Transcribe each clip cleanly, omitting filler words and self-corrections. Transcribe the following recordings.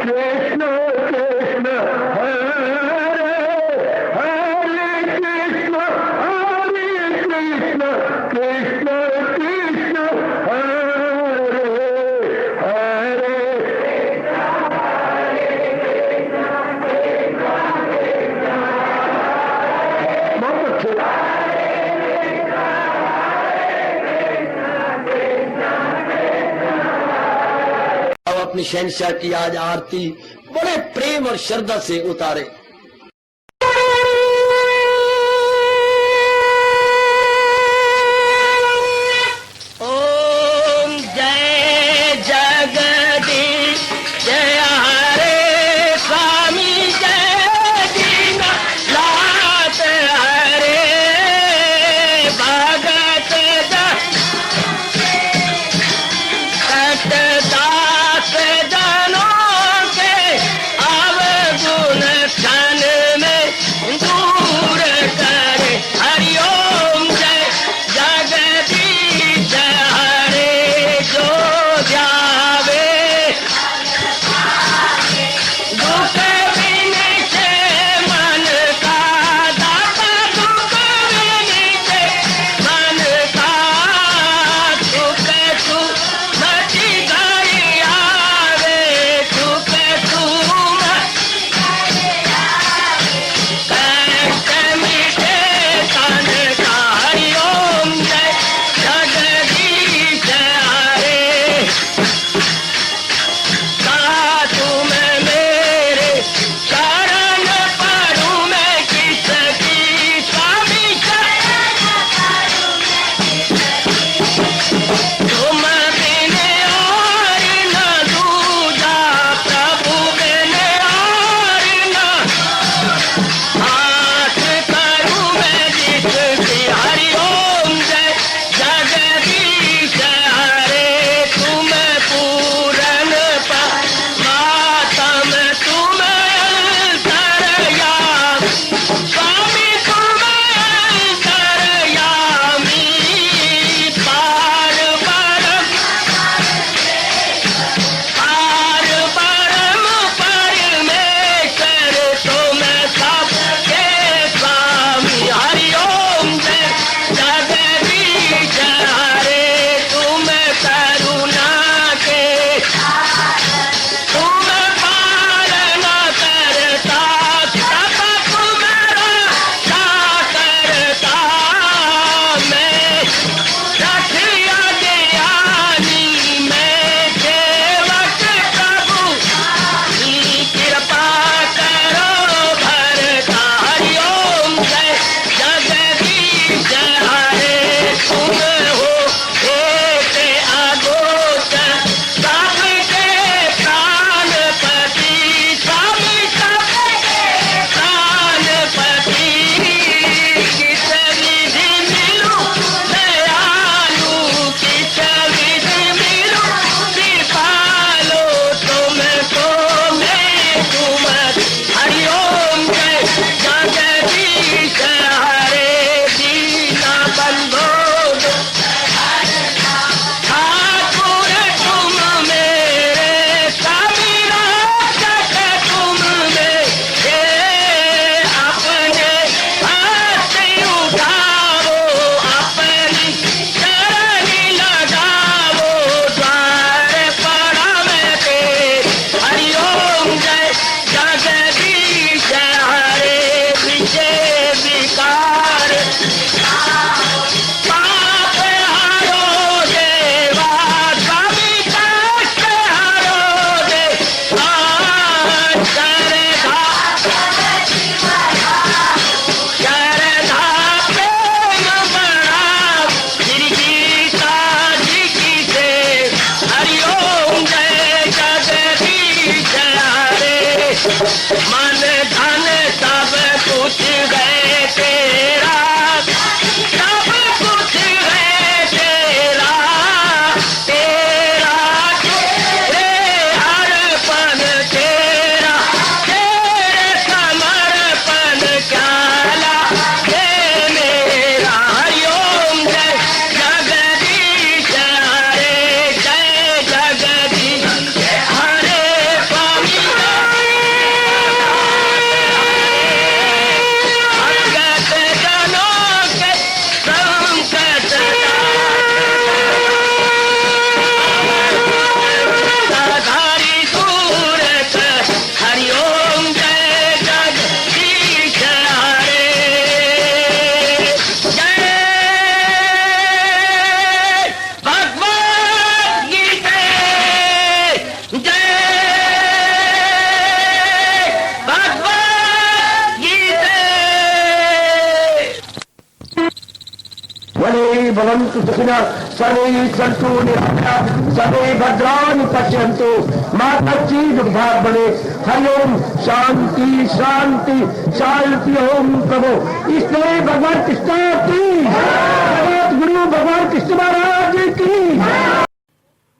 कृष्ण कृष्ण हरे हरे कृष्ण कृष्ण कृष्ण हरे हरे बहुत अच्छे। अब अपनी शहंशाह की आज आरती बड़े प्रेम और श्रद्धा से उतारे। ओम जय जगदीश जय हरे स्वामी जय दीनानाथ हरे भगत दास जनों के अवगुण क्षण में दूर करे। हरिओम जय जगदीश हरे जो ध्यावे दुख विनिचे मन का दाता दुख विनिचे मन का सुख तू मची गई आवे सुख तू कष्ट मिटे तन का। हरिओम जय जगदीश हरे तुम मेरे शरण पड़ूं मैं किसकी स्वामी तुम बिन और न दूजा प्रभु बिन और न हाथ करूं मैं जिसकी। हरिओम जय जगदीश हरे तुम पूरन मातम तुम अंतरयामी स्वामी तुम अंतरयामी पार परम परमेश्वर तुम सबके स्वामी। हरिओम जय जगदीश हरे तुम करुणा के तुम पालन करता सब तुम्हारा करता मैं रखिया ज्ञानी मैं सेवक प्रभु की कृपा करो भरता। हरिओम जय जगदीश हरे तुम हो एक अगोचर सबके प्राणपति स्वामी सबके प्राणपति किस विधि मिलूं दयालु किस विधि मिलूं कृपालो तुमको मैं तुम। हरिओम जय जगदीश हरे दीना बंधो ठाकुर तुम मेरे स्वामी रक्षक तुम मेरे अपने हाथ उठाओ अपनी शरण लगाओ द्वार पड़ा मैं तेरे। हरिओम जय जगदीश हरे विजय विकार पाप हरो देवा स्वामी कष्ट हरो देवा श्रद्धा प्रेम बढ़ाओ श्री गीता जी की से। हरिओम जय जगदीश हरे मन धन सब कुछ है तेरा सब कुछ है तेरा तेरा तेरे अर्पण तेरा तेरे समर्पण क्या लागे मेरा। हरिओम जय जगदीश हरे जय जगदीश हरे स्वामी भवन्तु सुखिनः सर्वे सन्तु निरामयाः सर्वे भद्राणि पश्यन्तु मा कश्चित् दुर्भाग् भवेत्। हरि ओम शांति शांति शांति। ओम प्रभु इसलिए भगवान कृष्ण की जगत गुरु भगवान कृष्ण महाराज की।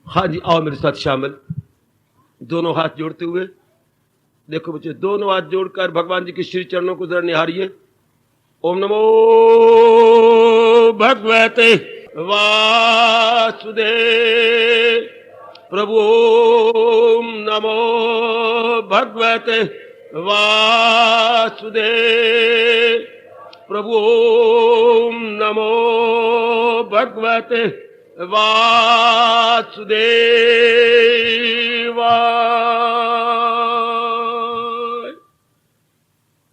हाँ जी, आओ मेरे साथ शामिल, दोनों हाथ जोड़ते हुए। देखो बच्चे, दोनों हाथ जोड़कर भगवान जी के श्री चरणों को जरा निहारिए। ओम नमो भगवते वासुदेव प्रभु। ओम नमो भगवते वासुदेव प्रभु। ओम नमो भगवते वासुदेवाय।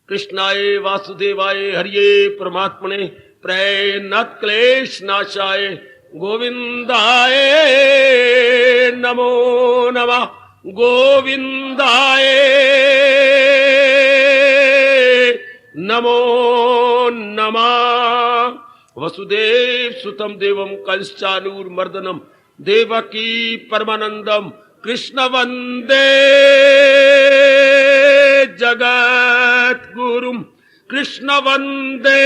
कृष्णाय वासुदेवाय हरिये परमात्मने प्रणत क्लेश नाशाय गोविंदाय नमो नमः। गोविंदाय नमो नमः। वसुदेव सुतम देवम कंसचानूरमर्दनम देवकी परमानंदम कृष्ण वंदे जगत गुरुम। कृष्ण वंदे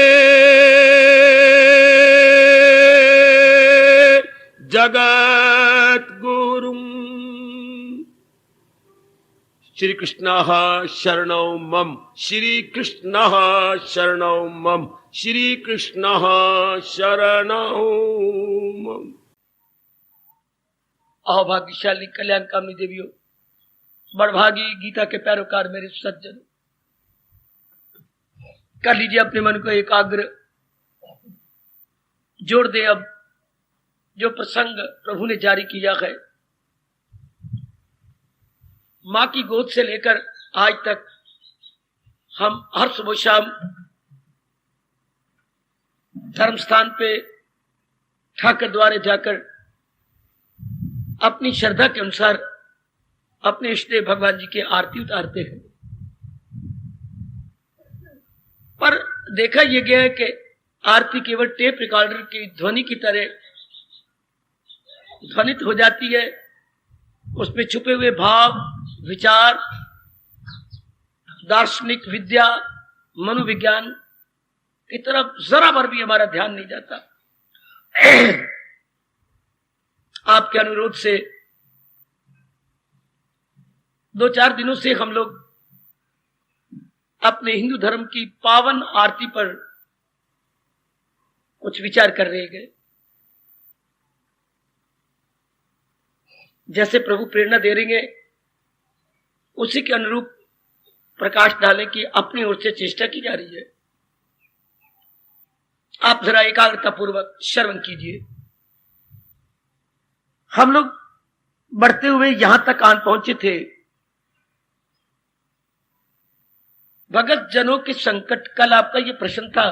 जगत गुरुम। श्री कृष्ण शरणौ मम। श्री कृष्ण शरणौ मम। श्री कृष्ण शरणौ मम। अहोभाग्यशाली कल्याण कामनी देवियों, बड़भागी गीता के पैरोकार मेरे सज्जन, कर लीजिए अपने मन को एकाग्र, जोड़ दे अब जो प्रसंग प्रभु ने जारी किया है। मां की गोद से लेकर आज तक हम हर सुबह शाम धर्म स्थान पे ठाकर द्वारे जाकर अपनी श्रद्धा के अनुसार अपने इष्ट देव भगवान जी के आरती उतारते हैं। पर देखा यह गया है कि आरती केवल टेप रिकॉर्डर की ध्वनि की तरह ध्वनित हो जाती है। उसमें छुपे हुए भाव, विचार, दार्शनिक विद्या, मनोविज्ञान की तरफ जरा भर भी हमारा ध्यान नहीं जाता। आपके अनुरोध से 2-4 दिनों से हम लोग अपने हिंदू धर्म की पावन आरती पर कुछ विचार कर रहे गए। जैसे प्रभु प्रेरणा दे रहे हैं उसी के अनुरूप प्रकाश डालने की अपनी ओर से चेष्टा की जा रही है। आप जरा एकाग्रता पूर्वक श्रवण कीजिए। हम लोग बढ़ते हुए यहां तक आन पहुंचे थे, भगत जनों के संकट। कल आपका यह प्रश्न था,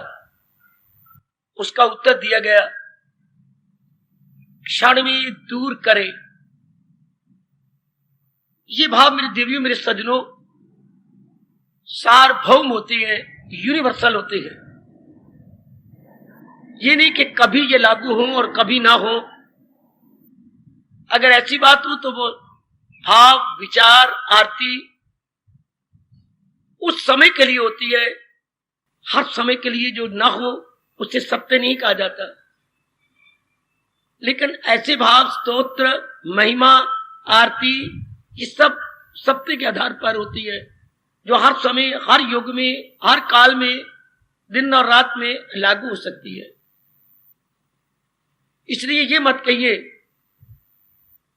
उसका उत्तर दिया गया, क्षण में दूर करे। ये भाव मेरे देवियों, मेरे सज्जनों, सार्वभौम होते हैं, यूनिवर्सल होते हैं। ये नहीं कि कभी ये लागू हो और कभी ना हो। अगर ऐसी बात हो तो वो भाव, विचार, आरती उस समय के लिए होती है। हर समय के लिए जो ना हो उसे सत्य नहीं कहा जाता। लेकिन ऐसे भाव, स्तोत्र, महिमा, आरती, ये सब सत्य के आधार पर होती है, जो हर समय, हर युग में, हर काल में, दिन और रात में लागू हो सकती है। इसलिए ये मत कहिए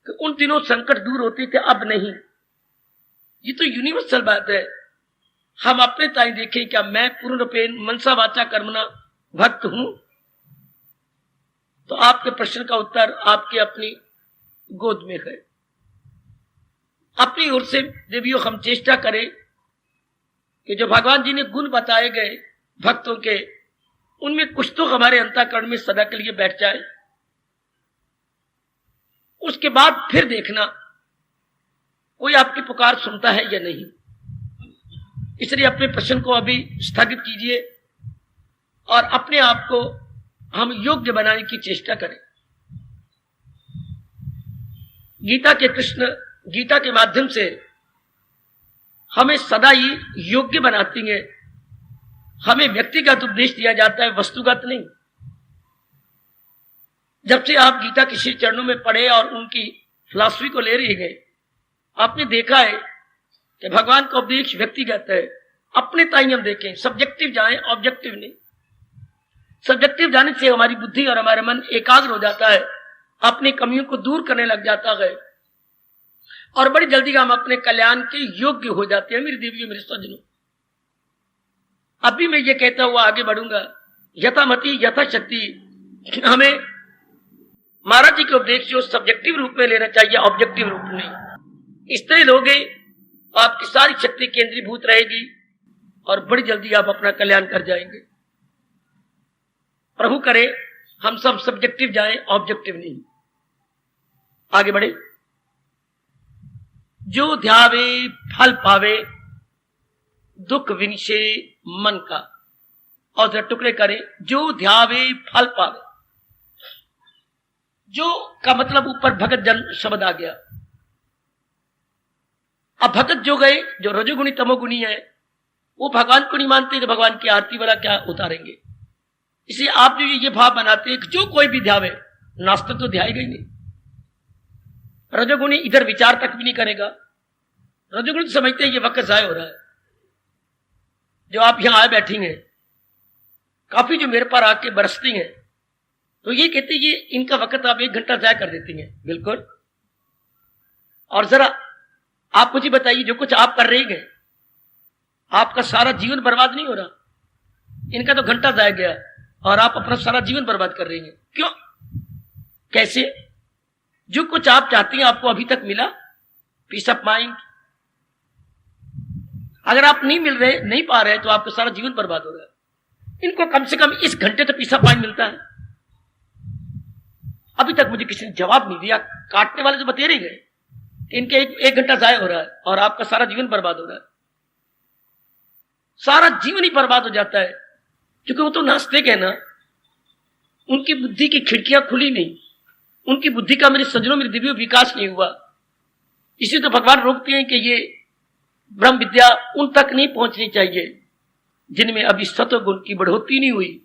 कि उन दिनों संकट दूर होते थे, अब नहीं। ये तो यूनिवर्सल बात है। हम अपने ताई देखें, क्या मैं पूर्ण रूपेण मनसा वाचा कर्मणा भक्त हूं? तो आपके प्रश्न का उत्तर आपके अपनी गोद में है। अपनी ओर से देवियों हम चेष्टा करें कि जो भगवान जी ने गुण बताए गए भक्तों के, उनमें कुछ तो हमारे अंतःकरण में सदा के लिए बैठ जाए। उसके बाद फिर देखना कोई आपकी पुकार सुनता है या नहीं। इसलिए अपने प्रश्न को अभी स्थगित कीजिए और अपने आप को हम योग्य बनाने की चेष्टा करें। गीता के कृष्ण गीता के माध्यम से हमें सदा ही योग्य बनाती है। हमें व्यक्तिगत उपदेश दिया जाता है, वस्तुगत नहीं। जब से आप गीता के श्री चरणों में पढ़े और उनकी फिलॉसफी को ले रहे गए, आपने देखा है कि भगवान का उपदेश व्यक्तिगत है। अपने ताई हम देखें, सब्जेक्टिव जाएं, ऑब्जेक्टिव नहीं। सब्जेक्टिव जाने से हमारी बुद्धि और हमारा मन एकाग्र हो जाता है, अपनी कमियों को दूर करने लग जाता है और बड़ी जल्दी हम अपने कल्याण के योग्य हो जाते हैं। मेरी देवियों, मेरे सज्जनों, अभी मैं ये कहता हुआ आगे बढ़ूंगा, यथामति यथाशक्ति हमें महाराज जी के उपदेश जो सब्जेक्टिव रूप में लेना चाहिए, ऑब्जेक्टिव रूप में। इस तरह लोगे आपकी सारी शक्ति केंद्रीभूत रहेगी और बड़ी जल्दी आप अपना कल्याण कर जाएंगे। प्रभु करे हम सब सब्जेक्टिव जाएं, ऑब्जेक्टिव नहीं। आगे बढ़े। जो ध्यावे फल पावे, दुख विनिशे मन का। और जरा टुकड़े करें, जो ध्यावे फल पावे। जो का मतलब ऊपर भगत जन शब्द आ गया। अब भगत जो गए, जो रजोगुणी तमोगुणी है, वो भगवान को नहीं मानते कि भगवान की आरती वाला क्या उतारेंगे। इसलिए आप जो ये भाव बनाते हैं कि जो कोई भी ध्यावे, नास्तिक तो ध्याएगा ही नहीं। रजोगुणी इधर विचार तक भी नहीं करेगा। रजोगुणी समझते हैं ये वक्त जाया हो रहा है। जो आप यहां आए बैठी हैं, काफी जो मेरे पर आके बरसती हैं, तो ये कहते हैं ये इनका वक्त आप 1 घंटा जाया कर देती हैं। बिल्कुल। और जरा आप मुझे बताइए, जो कुछ आप कर रही हैं, आपका सारा जीवन बर्बाद नहीं हो रहा। इनका तो घंटा जाया गया और आप अपना सारा जीवन बर्बाद कर रही हैं। क्यों? कैसे? जो कुछ आप चाहती हैं आपको अभी तक मिला, पीस ऑफ माइंड। अगर आप नहीं मिल रहे, नहीं पा रहे, तो आपका सारा जीवन बर्बाद हो रहा है। इनको कम से कम इस घंटे तो पीस ऑफ माइंड मिलता है। अभी तक मुझे किसी ने जवाब नहीं दिया। काटने वाले तो बतेरे गए कि इनके 1 घंटा जाया हो रहा है और आपका सारा जीवन बर्बाद हो रहा है। सारा जीवन ही बर्बाद हो जाता है, क्योंकि वो तो नास्तिक है ना। उनकी बुद्धि की खिड़कियां खुली नहीं, उनकी बुद्धि का, मेरे सज्जनों, मेरे दिव्य विकास नहीं हुआ। इसी तो भगवान रोकते हैं कि ये ब्रह्म विद्या उन तक नहीं पहुंचनी चाहिए जिनमें अभी सत्व गुण की बढ़ोतरी नहीं हुई।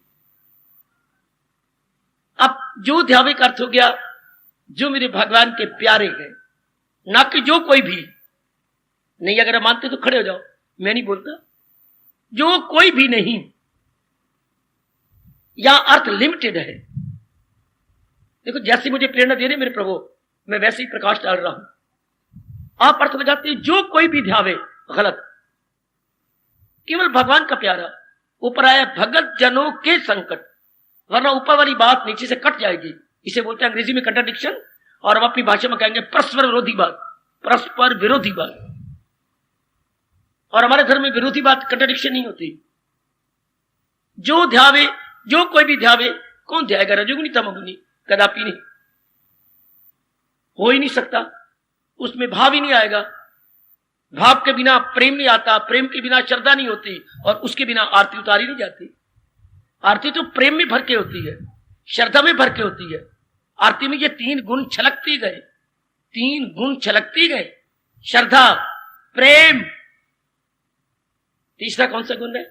अब जो ध्यावे का अर्थ हो गया, जो मेरे भगवान के प्यारे हैं, ना कि जो कोई भी नहीं। अगर आप मानते तो खड़े हो जाओ, मैं नहीं बोलता। जो कोई भी नहीं, यहां अर्थ लिमिटेड है। देखो, जैसे मुझे प्रेरणा दे रहे मेरे प्रभु, मैं वैसे ही प्रकाश डाल रहा हूं। आप अर्थ लगाते हैं जो कोई भी ध्यावे, गलत। केवल भगवान का प्यारा। ऊपर आया भगत जनों के संकट, वरना ऊपर वाली बात नीचे से कट जाएगी। इसे बोलते हैं अंग्रेजी में कंट्राडिक्शन, और हम अपनी भाषा में कहेंगे परस्पर विरोधी बात, परस्पर विरोधी बात। और हमारे धर्म में विरोधी बात कंट्राडिक्शन नहीं होती। जो ध्यावे, जो कोई भी ध्यावे, कौन ध्याएगा? रजोगुणी तमोगुणी? कदापि नहीं, हो ही नहीं सकता। उसमें भाव ही नहीं आएगा। भाव के बिना प्रेम नहीं आता, प्रेम के बिना श्रद्धा नहीं होती, और उसके बिना आरती उतारी नहीं जाती। आरती तो प्रेम में भर के होती है, श्रद्धा में भर के होती है। आरती में ये 3 गुण छलकती गए, 3 गुण छलकती गए, श्रद्धा, प्रेम। तीसरा कौन सा गुण है?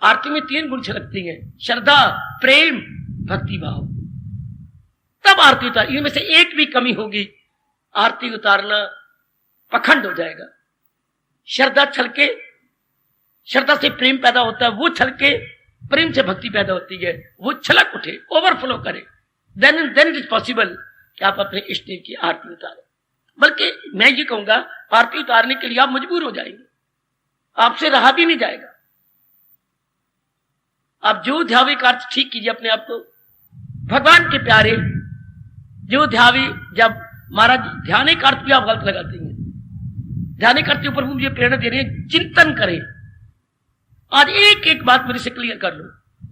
आरती में 3 गुण छलकती हैं, श्रद्धा, प्रेम, भक्ति भाव। तब आरती उतार। इनमें से एक भी कमी होगी, आरती उतारना पखंड हो जाएगा। श्रद्धा छलके, श्रद्धा से प्रेम पैदा होता है, वो छलके, प्रेम से भक्ति पैदा होती है, वो छलक उठे, ओवरफ्लो करे, देन इट इज पॉसिबल कि आप अपने इष्ट देव की आरती उतारें। बल्कि मैं ये कहूंगा, आरती उतारने के लिए आप मजबूर हो जाएंगे, आपसे रहा भी नहीं जाएगा। आप जो ध्यावे का अर्थ ठीक कीजिए अपने आप को। भगवान के प्यारे जो ध्यावे, जब महाराज ध्यान का अर्थ भी आप गलत लगाते हैं। ध्यान करते ऊपर मुझे प्रेरणा दे रही है, चिंतन करें। आज एक एक बात मेरे से क्लियर कर लो।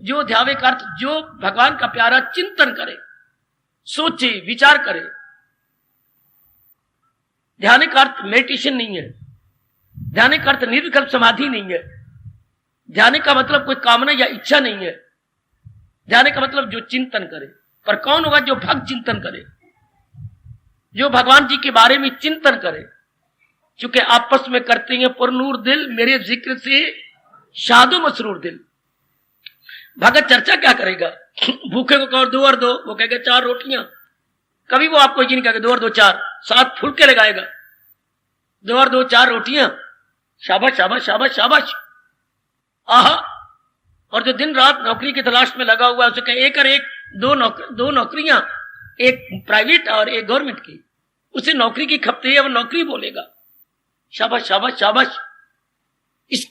जो ध्यावे का अर्थ, जो भगवान का प्यारा चिंतन करे, सोचे, विचार करे। ध्यान का अर्थ मेडिटेशन नहीं है, ध्यान का अर्थ निर्विकल्प समाधि नहीं है, ध्यान का मतलब कोई कामना या इच्छा नहीं है। ध्यान का मतलब जो चिंतन करे। पर कौन होगा? जो भक्त चिंतन करे, जो भगवान जी के बारे में चिंतन करे। चूंकि आपस में करते हैं पुरनूर दिल, मेरे जिक्र से शादो मसरूर दिल। भगत चर्चा क्या करेगा? भूखे को कहो 2 और 2, वो कहेगा 4 रोटियां। कभी वो आपको ये नहीं कहेगा 2 और 2 4, 7 फुलके लगाएगा। 2 और 2 4 रोटियां, शाबाश शाबाश शाबाश शाबाश, आहा। और जो दिन रात नौकरी की तलाश में लगा हुआ है, उसे कहे 1 और 1 2 नौकरियां, एक प्राइवेट और एक गवर्नमेंट की। उसे नौकरी की खपती है, वो नौकरी बोलेगा। शाबाश शाबाश शाबाश।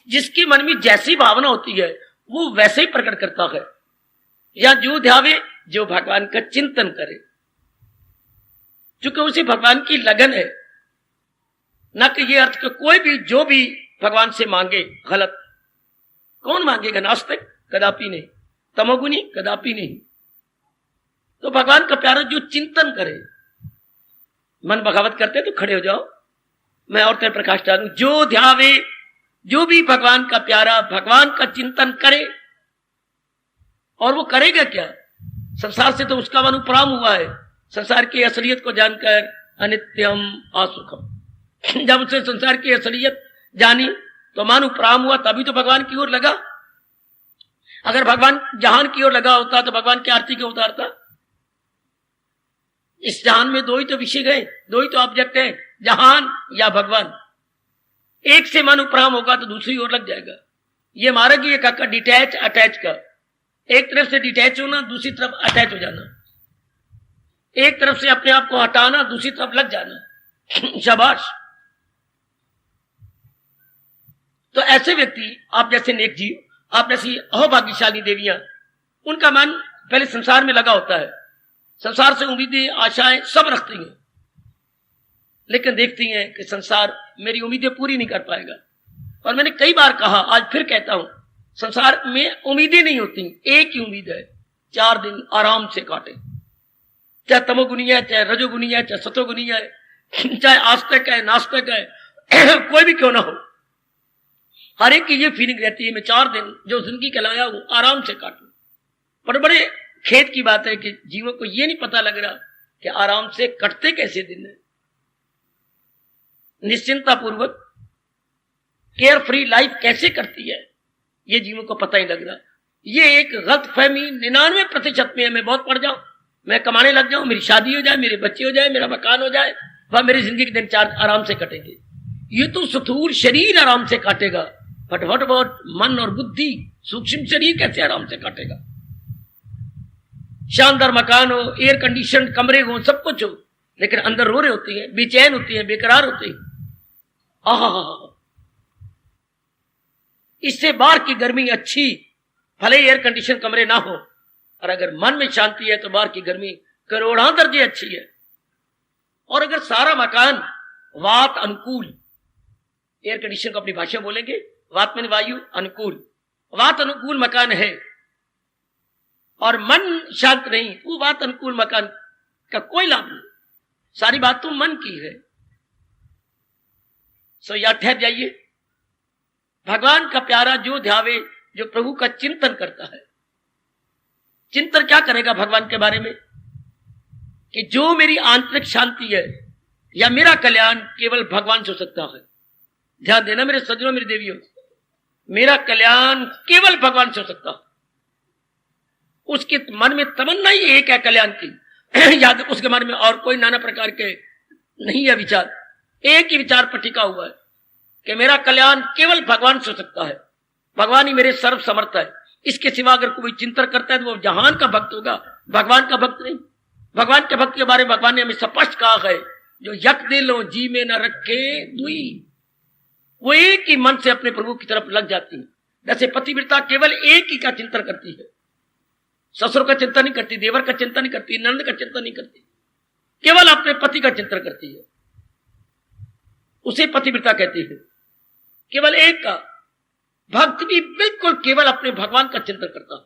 जिसके मन में जैसी भावना होती है वो वैसे ही प्रकट करता है। या जो ध्यावे, जो भगवान का चिंतन करे, क्योंकि उसे भगवान की लगन है। न कि ये अर्थ कि कोई भी जो भी भगवान से मांगे गलत। कौन मांगेगा? नास्तिक? कदापि नहीं। तमोगुनी? कदापि नहीं। तो भगवान का प्यारा जो चिंतन करे। मन बगावत करते तो खड़े हो जाओ, मैं और तेरे प्रकाश डालूं। जो ध्यावे, जो भी भगवान का प्यारा भगवान का चिंतन करे। और वो करेगा क्या? संसार से तो उसका मन उपराम हुआ है, संसार की असलियत को जानकर अनित्यम असुखम। जब उसे संसार की असलियत जानी तो मन उपराम हुआ, तभी तो भगवान की ओर लगा। अगर भगवान जहान की ओर लगा होता तो भगवान की आरती क्यों उतारता? इस जहान में 2 ही तो विषय गए, 2 ही तो ऑब्जेक्ट है, जहान या भगवान। एक से मन उपराम होगा तो दूसरी ओर लग जाएगा। ये मार्ग ही का डिटैच अटैच का। एक तरफ से डिटैच होना, दूसरी तरफ अटैच हो जाना। एक तरफ से अपने आप को हटाना, दूसरी तरफ लग जाना। शाबाश। तो ऐसे व्यक्ति, आप जैसे नेक जीव, आप जैसी अहोभाग्यशाली देवियां, उनका मन पहले संसार में लगा होता है। संसार से उम्मीदें आशाएं सब रखती हैं, लेकिन देखती हैं कि संसार मेरी उम्मीदें पूरी नहीं कर पाएगा। और मैंने कई बार कहा, आज फिर कहता हूं, संसार में उम्मीदें नहीं होती, एक ही उम्मीद है, 4 दिन आराम से काटे। चाहे तमोगुनी है, चाहे रजोगुनी है, चाहे सतोगुनी है, चाहे आस्तिक है, नास्तिक है, कोई भी क्यों ना हो, हर एक की ये फीलिंग रहती है, मैं 4 दिन जो जिंदगी कहलाया हूं आराम से काटूं। पर बड़े खेद की बात है कि जीवों को ये नहीं पता लग रहा कि आराम से कटते कैसे दिन है। निश्चिंता पूर्वक केयर फ्री लाइफ कैसे करती है, ये जीवों को पता ही लग रहा। ये एक गलत फहमी 99% में है। मैं बहुत पढ़ जाऊं, मैं कमाने लग जाऊं, मेरी शादी हो जाए, मेरे बच्चे हो जाए, मेरा मकान हो जाए, वह मेरी जिंदगी के दिन 4 आराम से कटेंगे। ये तो स्थूल शरीर आराम से काटेगा, बट व्हाट अबाउट मन और बुद्धि, सूक्ष्म शरीर कैसे आराम से काटेगा? शानदार मकान हो, एयर कंडीशन कमरे हो, सब कुछ हो, लेकिन अंदर रो रहे होती है, बेचैन होती है, बेकरार होती है। आहा, इससे बाहर की गर्मी अच्छी, भले एयर कंडीशन कमरे ना हो, और अगर मन में शांति है तो बाहर की गर्मी करोड़ों दर्जे अच्छी है। और अगर सारा मकान वात अनुकूल, एयर कंडीशन को अपनी भाषा बोलेंगे, वात में वायु अनुकूल, वात अनुकूल मकान है और मन शांत नहीं, वो वात अनुकूल मकान का कोई लाभ नहीं। सारी बात तो मन की है। सो या ठहर जाइए, भगवान का प्यारा जो ध्यावे, जो प्रभु का चिंतन करता है। चिंतन क्या करेगा भगवान के बारे में? कि जो मेरी आंतरिक शांति है या मेरा कल्याण केवल भगवान से हो सकता है। ध्यान देना मेरे सज्जनों, मेरी देवियों, मेरा कल्याण केवल भगवान से हो सकता है। उसके मन में तमन्ना ही एक है कल्याण की। याद उसके मन में और कोई नाना प्रकार के नहीं है विचार, एक ही विचार पर टिका हुआ है कि मेरा कल्याण केवल भगवान से हो सकता है। भगवान ही मेरे सर्व समर्थ है। इसके सिवा अगर कोई चिंतन करता है तो वो जहान का भक्त होगा, भगवान का भक्त नहीं। भगवान के भक्त के बारे में भगवान ने हमें स्पष्ट कहा है, जो यक दिलो जी में न रखे दुई, वो एक ही मन से अपने प्रभु की तरफ लग जाती है। जैसे पतिव्रता केवल एक ही का चिंतन करती है, ससुर का चिंतन नहीं करती, देवर का चिंतन नहीं करती, नंद का चिंतन नहीं करती, केवल अपने पति का चिंतन करती है, उसे पतिव्रता कहती है। केवल एक का भक्त भी बिल्कुल केवल अपने भगवान का चिंतन करता है।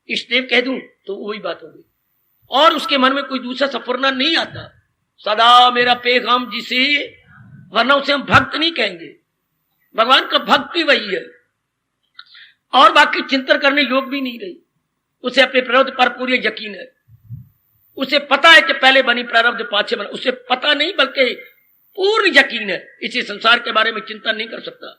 इष्टदेव कह दूं तो वही बात होगी, और उसके मन में कोई दूसरा सफरना नहीं आता। सदा मेरा पैगाम जिसे, वरना उसे हम भक्त नहीं कहेंगे। भगवान का भक्त भी वही है, और बाकी चिंतन करने योग भी नहीं रही। उसे अपने प्रारब्ध पर पूरी यकीन है, उसे पता है कि पहले बनी प्रारब्ध पाछे बना, उसे पता नहीं बल्कि पूर्ण यकीन है। इसी संसार के बारे में चिंतन नहीं कर सकता,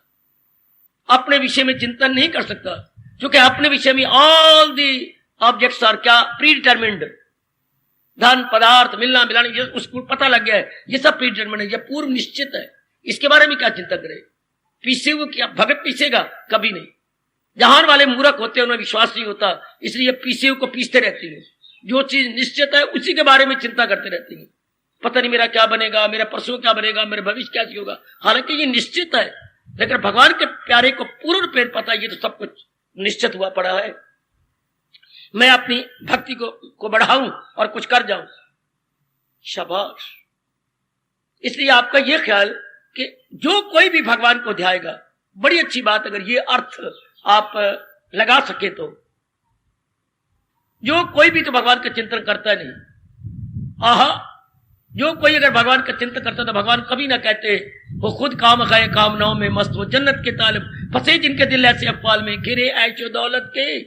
अपने विषय में चिंतन नहीं कर सकता, क्योंकि अपने विषय में ऑल दी ऑब्जेक्ट्स आर क्या प्री डिटरमिन्ड। धन पदार्थ मिलना मिलाना ये उसको पता लग गया है, ये सब प्री डिटरमिन्ड है, ये पूर्व निश्चित है। इसके बारे में क्या चिंता करे? पीसे हुए क्या भगत पीसेगा? कभी नहीं। जहान वाले मूर्ख होते हैं, उन्हें विश्वास नहीं होता, इसलिए पीसे हुए को पीसते रहती है। जो चीज निश्चित है उसी के बारे में चिंता करते रहती है। पता नहीं मेरा क्या बनेगा, मेरा परसों क्या बनेगा, मेरा भविष्य क्या होगा। हालांकि ये निश्चित है, लेकिन भगवान के प्यारे को पूर्ण रूपेण पता है, ये तो सब कुछ निश्चित हुआ पड़ा है। मैं अपनी भक्ति को बढ़ाऊं और कुछ कर जाऊं, शाबाश। इसलिए आपका यह ख्याल कि जो कोई भी भगवान को ध्याएगा, बड़ी अच्छी बात। अगर ये अर्थ आप लगा सके तो जो कोई भी तो भगवान का चिंतन करता नहीं। आहा, जो कोई अगर भगवान का चिंतन करता तो भगवान कभी ना कहते वो खुद काम खाए कामनाओं में मस्त, वो जन्नत के तालिब फंसे जिनके दिल ऐसे अफवाल में घिरे ऐशो दौलत के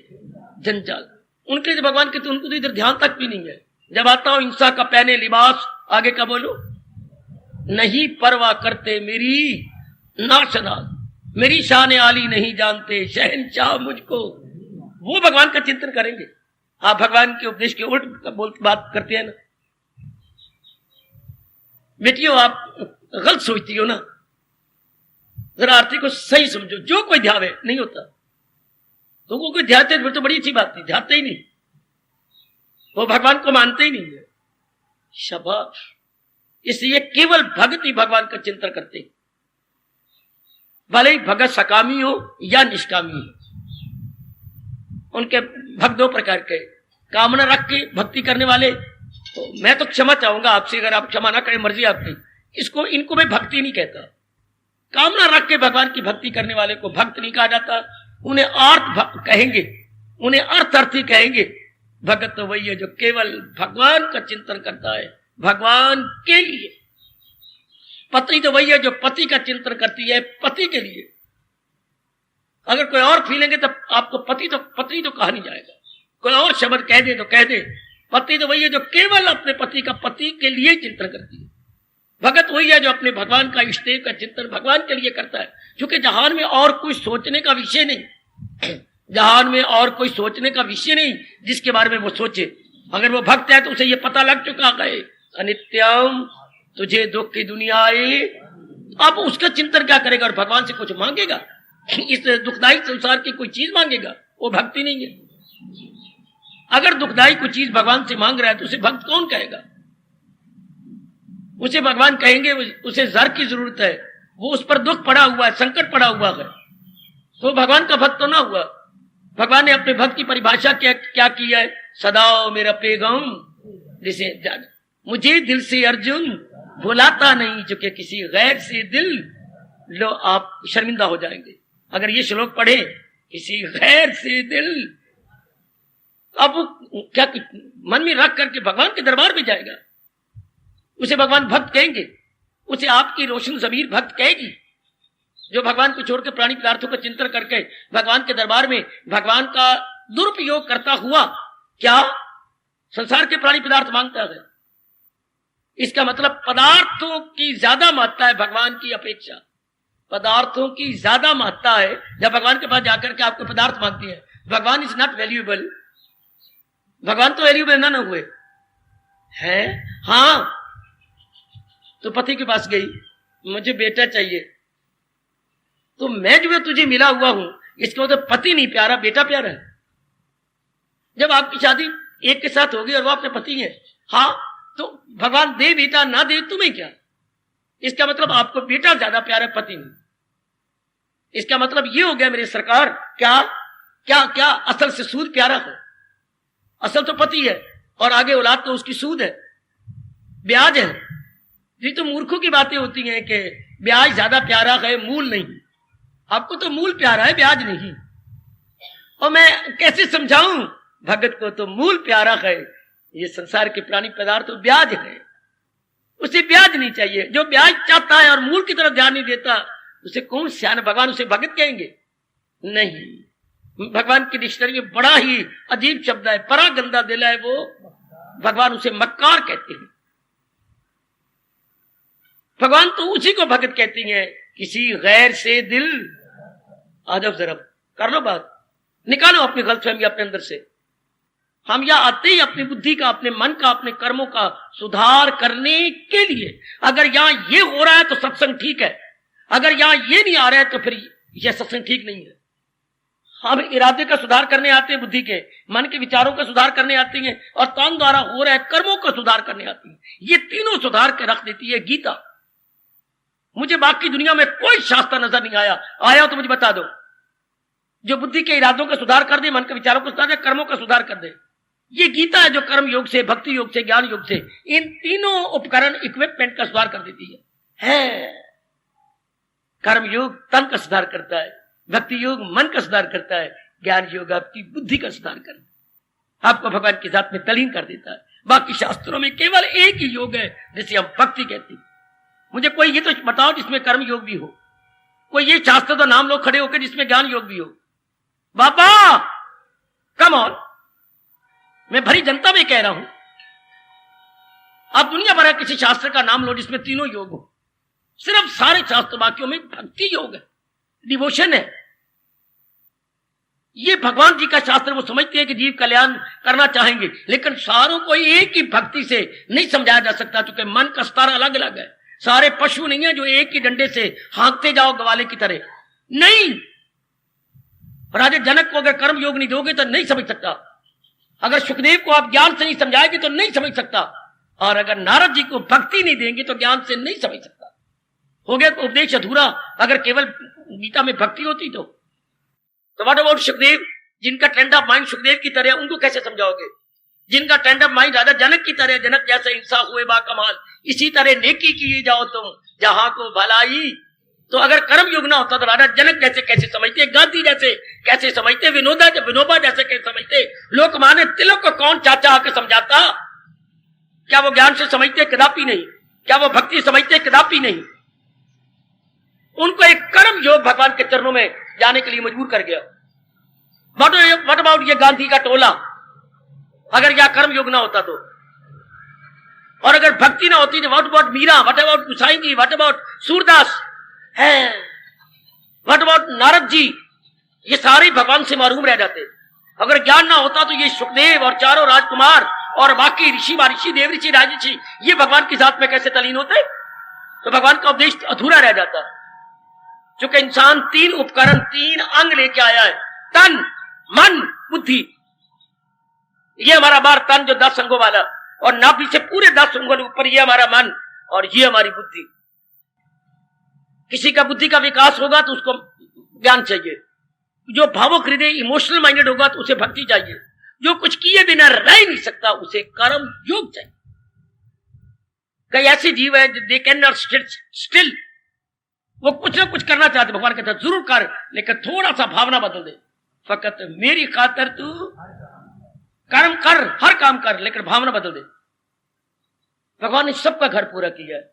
जंजाल। उनके लिए भगवान के तो उनको तो इधर ध्यान तक भी नहीं है। जब आता हूं हिंसा का पहने लिबास, आगे का बोलो, नहीं परवाह करते मेरी नाशनाज, मेरी शान आली नहीं जानते शहनशाह मुझको। वो भगवान का चिंतन करेंगे। आप भगवान के उपदेश के उल्ट बात करते हैं ना बेटियों, आप गलत सोचती हो ना। जरा आरती को सही समझो। जो कोई ध्यावे नहीं होता तो वो कोई ध्याते फिर तो बड़ी अच्छी बात थी, ध्याते ही नहीं, वो भगवान को मानते ही नहीं है। शाबाश। इसलिए केवल भगत ही भगवान का चिंतन करते, भले ही भगत सकामी हो या निष्कामी हो। उनके भक्त दो प्रकार के, कामना रख के भक्ति करने वाले। तो मैं तो क्षमा चाहूंगा आपसे, अगर आप क्षमा ना करें मर्जी आपकी, इसको इनको मैं भक्ति नहीं कहता। कामना रख के भगवान की भक्ति करने वाले को भक्त नहीं कहा जाता, उन्हें अर्थ कहेंगे, उन्हें अर्थी कहेंगे। भगत तो वही है जो केवल भगवान का चिंतन करता है, भगवान के लिए। पत्नी तो वही है जो पति का चिंतन करती है, पति के लिए। अगर कोई और फीलेंगे तो आपको पत्नी तो कहा नहीं जाएगा। कोई और शब्द कह दे तो कह दे, पति तो वही है जो केवल अपने पति का पति के लिए चिंतन करती है। भगत वही है जो अपने भगवान का इष्टदेव का चिंतन भगवान के लिए करता है, क्योंकि जहान में और कोई सोचने का विषय नहीं, जहान में और कोई सोचने का विषय नहीं जिसके बारे में वो सोचे। अगर वो भक्त है तो उसे ये पता लग चुका है अनित्यम तुझे दुख की दुनिया आई। अब उसका चिंतन क्या करेगा? और भगवान से कुछ मांगेगा? इस दुखदायी संसार की कोई चीज मांगेगा? वो भक्ति नहीं है। अगर दुखदायी कोई चीज भगवान से मांग रहा है तो उसे भक्त कौन कहेगा? उसे भगवान कहेंगे उसे जर की जरूरत है, वो उस पर दुख पड़ा हुआ है, संकट पड़ा हुआ है, तो भगवान का भक्त तो ना हुआ। भगवान ने अपने भक्त की परिभाषा क्या की है? सदाओ मेरा पैगाम जिसे मुझे दिल से अर्जुन भुलाता नहीं, जो कि किसी गैर से दिल लो आप शर्मिंदा हो जाएंगे। अगर ये श्लोक पढ़े, किसी गैर से दिल, अब क्या मन में रख करके भगवान के दरबार में जाएगा, उसे भगवान भक्त कहेंगे, उसे आपकी रोशन जमीर भक्त कहेगी। जो भगवान को छोड़कर प्राणी पदार्थों का चिंतन करके भगवान के दरबार में भगवान का दुरुपयोग करता हुआ क्या संसार के प्राणी पदार्थ मांगता है, इसका मतलब पदार्थों की ज्यादा महत्ता है भगवान की अपेक्षा। पदार्थों की ज्यादा महत्ता है। जब भगवान के पास जाकर के आपको पदार्थ मांगती है, भगवान इज नॉट वैल्यूएबल। भगवान तो वैल्यूएबल ना हुए हैं। हाँ, तो पति के पास गई, मुझे बेटा चाहिए, तो मैं जो तुझे मिला हुआ हूं, इसके मतलब पति नहीं प्यारा, बेटा प्यारा है। जब आपकी शादी एक के साथ होगी और वो अपने पति है, हाँ, तो भगवान दे बेटा ना दे तुम्हें क्या, इसका मतलब आपको बेटा ज्यादा प्यारा, पति नहीं। इसका मतलब ये हो गया मेरी सरकार, क्या क्या क्या असल से सूद प्यारा है। असल तो पति है और आगे औलाद तो उसकी सूद है, ब्याज है। ये तो मूर्खों की बातें होती हैं कि ब्याज ज्यादा प्यारा है, मूल नहीं। आपको तो मूल प्यारा है, ब्याज नहीं। और मैं कैसे समझाऊं भगत को तो मूल प्यारा है। ये संसार के प्राणी पदार्थ तो ब्याज है, उसे ब्याज नहीं चाहिए। जो ब्याज चाहता है और मूल की तरफ ध्यान नहीं देता, उसे कौन सियाना भगवान उसे भगत कहेंगे? नहीं। भगवान की डिक्शनरी में बड़ा ही अजीब शब्द है, परा गंदा दिल है वो, भगवान उसे मक्कार कहते हैं। भगवान तो उसी को भगत कहती हैं, किसी गैर से दिल। आ जाओ जरा, कर लो बात, निकालो अपनी गलतफहमी अपने अंदर से। हम यह आते ही अपनी बुद्धि का, अपने मन का, अपने कर्मों का सुधार करने के लिए। अगर यहां ये हो रहा है तो सत्संग ठीक है, अगर यहां ये नहीं आ रहा है तो फिर यह सत्संग ठीक नहीं है। हम इरादे का सुधार करने आते हैं, बुद्धि के मन के विचारों का सुधार करने आते हैं, और तन द्वारा हो रहे कर्मों का सुधार करने आती है। ये तीनों सुधार के रख देती है गीता। मुझे बाकी दुनिया में कोई शास्त्र नजर नहीं आया, आया हो तो मुझे बता दो, जो बुद्धि के इरादों का सुधार कर दे, मन के विचारों का सुधार दे, कर्मों का सुधार कर दे। ये गीता है जो कर्म योग से, भक्ति योग से, ज्ञान योग से, इन तीनों उपकरण इक्विपमेंट का सुधार कर देती है। कर्म योग तन का सुधार करता है, भक्ति योग मन का सुधार करता है, ज्ञान योग आपकी बुद्धि का सुधार करता है, आपको भगवान की जात में तलीन कर देता है। बाकी शास्त्रों में केवल एक ही योग है जिसे हम भक्ति कहते हैं। मुझे कोई ये तो बताओ जिसमें कर्म योग भी हो, कोई ये शास्त्र तो नाम लोग खड़े होकर जिसमें ज्ञान योग भी हो। बाबा कम ऑन, मैं भरी जनता में कह रहा हूं, आप दुनिया भर का किसी शास्त्र का नाम लो जिसमें तीनों योग हो। सिर्फ सारे शास्त्र वाक्यों में भक्ति योग है, डिवोशन है। ये भगवान जी का शास्त्र, वो समझते हैं कि जीव कल्याण करना चाहेंगे, लेकिन सारों को एक ही भक्ति से नहीं समझाया जा सकता, क्योंकि मन का स्तर अलग अलग है। सारे पशु नहीं है जो एक ही डंडे से हाँकते जाओ ग्वाले की तरह, नहीं। राजा जनक को अगर कर्म योग नहीं दोगे तो नहीं समझ सकता, अगर सुखदेव को आप ज्ञान से नहीं समझाएंगे तो नहीं समझ सकता, और अगर नारद जी को भक्ति नहीं देंगे तो ज्ञान से नहीं समझ सकता। हो गया उपदेश अधूरा अगर केवल गीता में भक्ति होती तो। व्हाट अबाउट सुखदेव, जिनका ट्रेंड ऑफ माइंड सुखदेव की तरह, उनको कैसे समझाओगे? जिनका ट्रेंड ऑफ माइंड राजा जनक की तरह, जनक जैसे हिंसा हुए बा कमाल, इसी तरह नेकी किए जाओ तुम जहां को भलाई। तो अगर कर्म योग ना होता तो राजा जनक जैसे कैसे समझते, गांधी जैसे कैसे समझते, विनोबा जैसे कैसे समझते, लोकमान्य तिलक को कौन चाचा आके समझाता? क्या वो ज्ञान से समझते? कदापि नहीं। क्या वो भक्ति समझते? कदापि नहीं। उनको एक कर्म योग भगवान के चरणों में जाने के लिए मजबूर कर गया। व्हाट अबाउट ये गांधी का टोला, अगर यह कर्म योग ना होता तो, और अगर भक्ति ना होती तो what about Meera, what about Gusain ji, what about Surdas है, व्हाट अबाउट नारद जी, ये सारे भगवान से महरूम रह जाते। अगर ज्ञान ना होता तो ये सुखदेव और चारों राजकुमार और बाकी ऋषि महर्षि, देव ऋषि, राजऋषि, ये भगवान की जात में कैसे तलीन होते? तो भगवान का उपदेश अधूरा रह जाता। क्योंकि इंसान तीन उपकरण, तीन अंग लेके आया है, तन मन बुद्धि। ये हमारा बार तन जो 10 अंगों वाला, और नाभि से पूरे 10 अंगों के ऊपर ये हमारा मन, और ये हमारी बुद्धि। किसी का बुद्धि का विकास होगा तो उसको ज्ञान चाहिए, जो भावुक हृदय इमोशनल माइंडेड होगा तो उसे भक्ति चाहिए, जो कुछ किए बिना रह ही नहीं सकता उसे कर्म योग चाहिए। कई ऐसे जीव है दे कैन नॉट स्टिल, वो कुछ ना कुछ करना चाहते, भगवान कहता है जरूर कर, लेकिन थोड़ा सा भावना बदल दे। फकत मेरी खातर तू कर्म कर, हर काम कर, लेकिन भावना बदल दे। भगवान ने सबका घर पूरा किया है।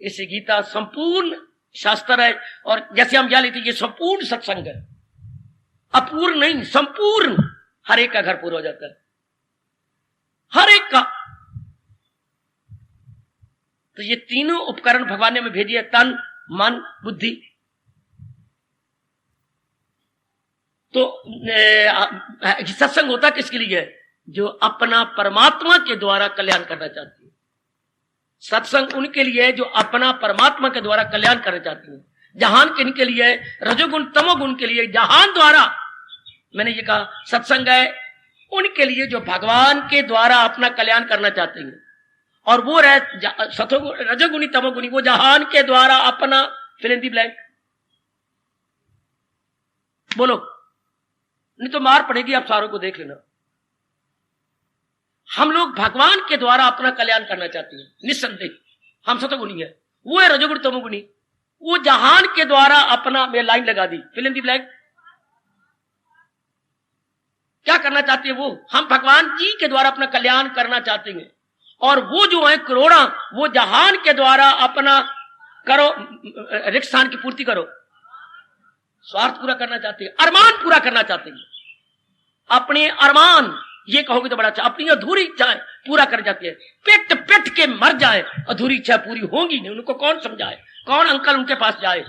इसे गीता संपूर्ण शास्त्र है, और जैसे हम जान लेते ये संपूर्ण सत्संग है, अपूर्ण नहीं, संपूर्ण। हर एक का घर पूरा हो जाता है, हर एक का। तो ये तीनों उपकरण भगवान ने हमें भेजी है, तन मन बुद्धि। तो सत्संग होता किसके लिए है? जो अपना परमात्मा के द्वारा कल्याण करना चाहती है। सत्संग उनके लिए है जो अपना परमात्मा के द्वारा कल्याण करना चाहती है। जहान किनके लिए है? रजोगुण तमोगुण के लिए। जहान द्वारा, मैंने ये कहा सत्संग है उनके लिए जो भगवान के द्वारा अपना कल्याण करना चाहते हैं, और वो रजोगुणी तमोगुणी, वो जहान के द्वारा अपना फिल इन द ब्लैंक। बोलो, नहीं तो मार पड़ेगी, आप सारों को देख लेना। हम लोग भगवान के द्वारा अपना कल्याण करना चाहते हैं, निस्संदेह हम सतोगुणी है। वो है रजोगुण तमोगुणी, वो जहान के द्वारा अपना, मैं लाइन लगा दी, फिल इन द ब्लैंक। क्या करना चाहते हैं वो? हम भगवान जी के द्वारा अपना कल्याण करना चाहते हैं, और वो जो है करोड़ा, वो जहान के द्वारा अपना करो, रिक्त स्थान की पूर्ति करो। स्वार्थ पूरा करना चाहते हैं, अरमान पूरा करना चाहते हैं, अपने अरमान, ये कहोगे तो बड़ा अच्छा, अपनी अधूरी इच्छाएं पूरा कर जाती है। पिट पिट के मर जाए, अधूरी इच्छा पूरी होंगी नहीं। उनको कौन समझाए, कौन अंकल उनके पास जाए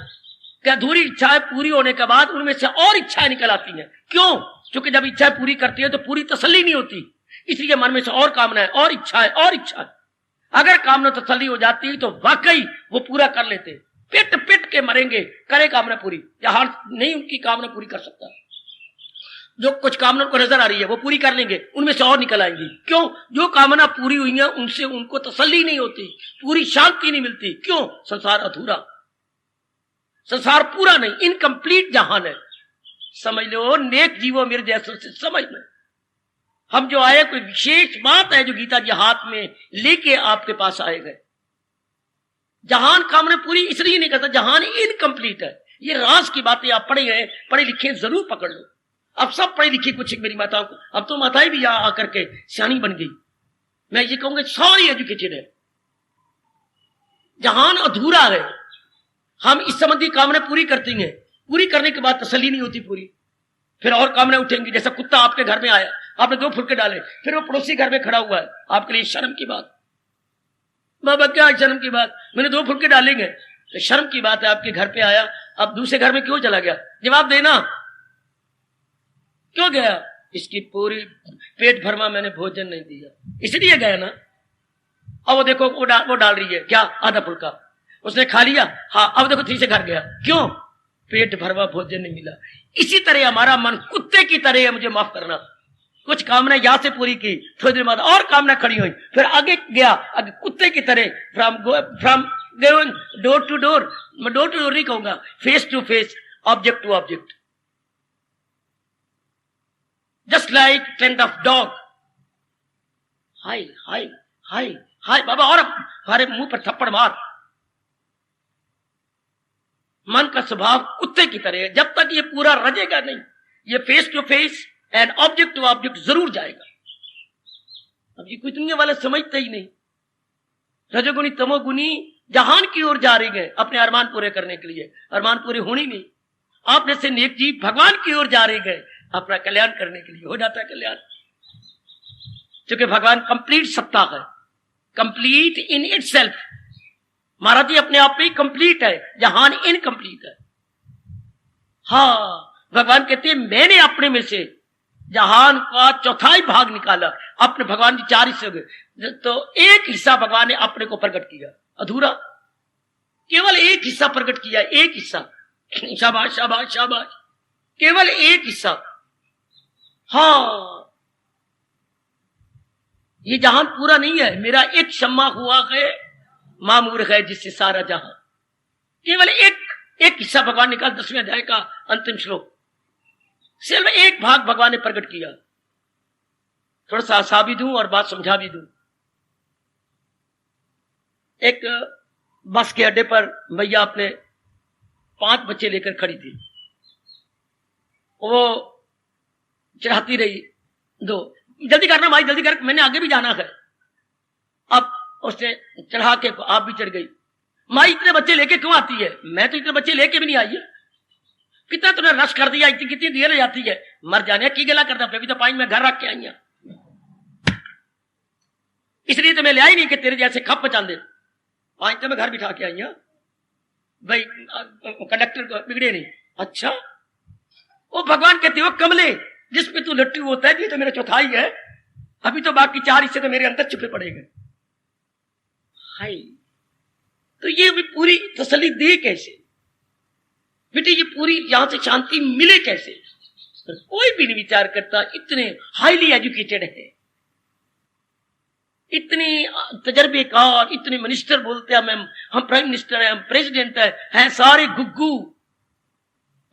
कि अधूरी इच्छाएं पूरी होने के बाद उनमें से और इच्छाएं निकल आती हैं। क्यों? क्योंकि जब इच्छाएं पूरी करती है तो पूरी तसल्ली नहीं होती, इसलिए मन में से और कामनाएं और इच्छाएं और इच्छाएं। अगर कामना तसल्ली हो जाती तो वाकई वो पूरा कर लेते। पिट पिट के मरेंगे, करे कामना पूरी, जहां नहीं उनकी कामना पूरी कर सकता। जो कुछ कामना को नजर आ रही है वो पूरी कर लेंगे, उनमें से और निकल आएंगी। क्यों? जो कामना पूरी हुई है उनसे उनको तसल्ली नहीं होती, पूरी शांति नहीं मिलती। क्यों? संसार अधूरा, संसार पूरा नहीं, इनकम्प्लीट जहान है। समझ लो, नेक जीवो मेरे जैसों से समझ में हम जो आए, कोई विशेष बात है जो गीता जी हाथ में लेके आपके पास आए गए। जहान कामना पूरी इसलिए नहीं करता, जहान इनकम्प्लीट है। ये राज की बातें आप पढ़े हैं, पढ़े लिखे जरूर पकड़ लो। अब सब पढ़ी लिखी कुछ मेरी माताओं को, अब तो माताएं भी यहां आकर के सियानी बन गई। मैं ये कहूंगा सारी एजुकेटेड है, जहान अधूरा है। हम इस संबंधी कामना पूरी करती हैं, पूरी करने के बाद तसल्ली नहीं होती पूरी, फिर और कामना उठेंगी। जैसा कुत्ता आपके घर में आया, आपने 2 फुलके डाले, फिर वो पड़ोसी घर में खड़ा हुआ है, आपके लिए शर्म की बात। बाबा क्या शर्म की बात, मैंने 2 फुलके डालेंगे तो शर्म की बात है। आपके घर पे आया, अब दूसरे घर में क्यों चला गया? जवाब देना, क्यों गया? इसकी पूरी पेट भरमा मैंने भोजन नहीं दिया, इसलिए गया ना। अब वो देखो वो डाल रही है क्या, आधा फुल्का उसने खा लिया, हाँ अब देखो तीसरे घर गया, क्यों? पेट भरवा भोजन नहीं मिला। इसी तरह हमारा मन कुत्ते की तरह है, मुझे माफ करना। कुछ कामना यहां से पूरी की, थोड़ी देर बाद और कामना खड़ी हुई, फिर आगे गया, आगे कुत्ते की तरह फ्रॉम डोर टू डोर नहीं कहूंगा, face to face, object to object, just like trend of dog. Hi hi hi hi बाबा, और हमारे मुंह पर थप्पड़ मार। मन का स्वभाव कुत्ते की तरह है, जब तक ये पूरा रजेगा नहीं, ये face to face and object to object जरूर जाएगा। अब ये कोई दुनिया वाले समझते ही नहीं। रजोगुनी तमोगुनी जहान की ओर जा रही है अपने अरमान पूरे करने के लिए, अरमान पूरे होने नहीं। आपने से नेक जीव भगवान की ओर जा रही है अपना कल्याण करने के लिए, हो जाता है कल्याण। क्योंकि भगवान कंप्लीट सत्ता है, कंप्लीट इन इटसेल्फ। महाराज जी अपने आप में ही कंप्लीट है, जहान इनकम्प्लीट है। हाँ, भगवान कहते हैं मैंने अपने में से जहान का 1/4 भाग निकाला। अपने भगवान जी 4 हिस्से हो गए, तो 1 हिस्सा भगवान ने अपने को प्रकट किया, अधूरा। केवल 1 हिस्सा प्रकट किया, 1 हिस्सा। शाबाश शाबाश शाबाश, केवल 1 हिस्सा। हाँ, ये जहान पूरा नहीं है। मेरा एक शम्मा हुआ है मामूर है जिससे सारा जहां। केवल एक हिस्सा भगवान निकाल, 10वें अध्याय का अंतिम श्लोक, सिर्फ 1 भाग भगवान ने प्रकट किया। थोड़ा सा आशा भी दूं और बात समझा भी दूं। एक बस के अड्डे पर भैया अपने 5 बच्चे लेकर खड़ी थी। वो चढ़ाती रही, 2 जल्दी करना भाई जल्दी कर, मैंने आगे भी जाना है। अब उसने चढ़ा के आप भी चढ़ गई। माँ इतने बच्चे लेके क्यों आती है? मैं तो इतने बच्चे लेके भी नहीं आई है। कितना तूने रश कर दिया, इतनी कितनी देर ले जाती है, मर जाने की गला करता, फिर भी तो 5 में घर रख के आई है। इसलिए तो मैं ले आई नहीं कि तेरे जैसे खप पचा दे। 5 तो मैं घर बिठा के आई हूं भाई, कंडक्टर को बिगड़े नहीं। अच्छा, वो भगवान कहते हो कमले जिसपे तू लट्टू होता है, ये तो मेरा 4 है, अभी तो बाकी 4 हिस्से तो मेरे अंदर छुपे पड़े गए। हाय, तो ये भी पूरी तसल्ली दे कैसे बेटे, ये पूरी यहां से शांति मिले कैसे? कोई भी नहीं विचार करता। इतने हाईली एजुकेटेड है, इतने तजर्बेकार, इतने मिनिस्टर बोलते हैं हम प्राइम मिनिस्टर हैं, हम प्रेसिडेंट हैं सारे गुग्गू,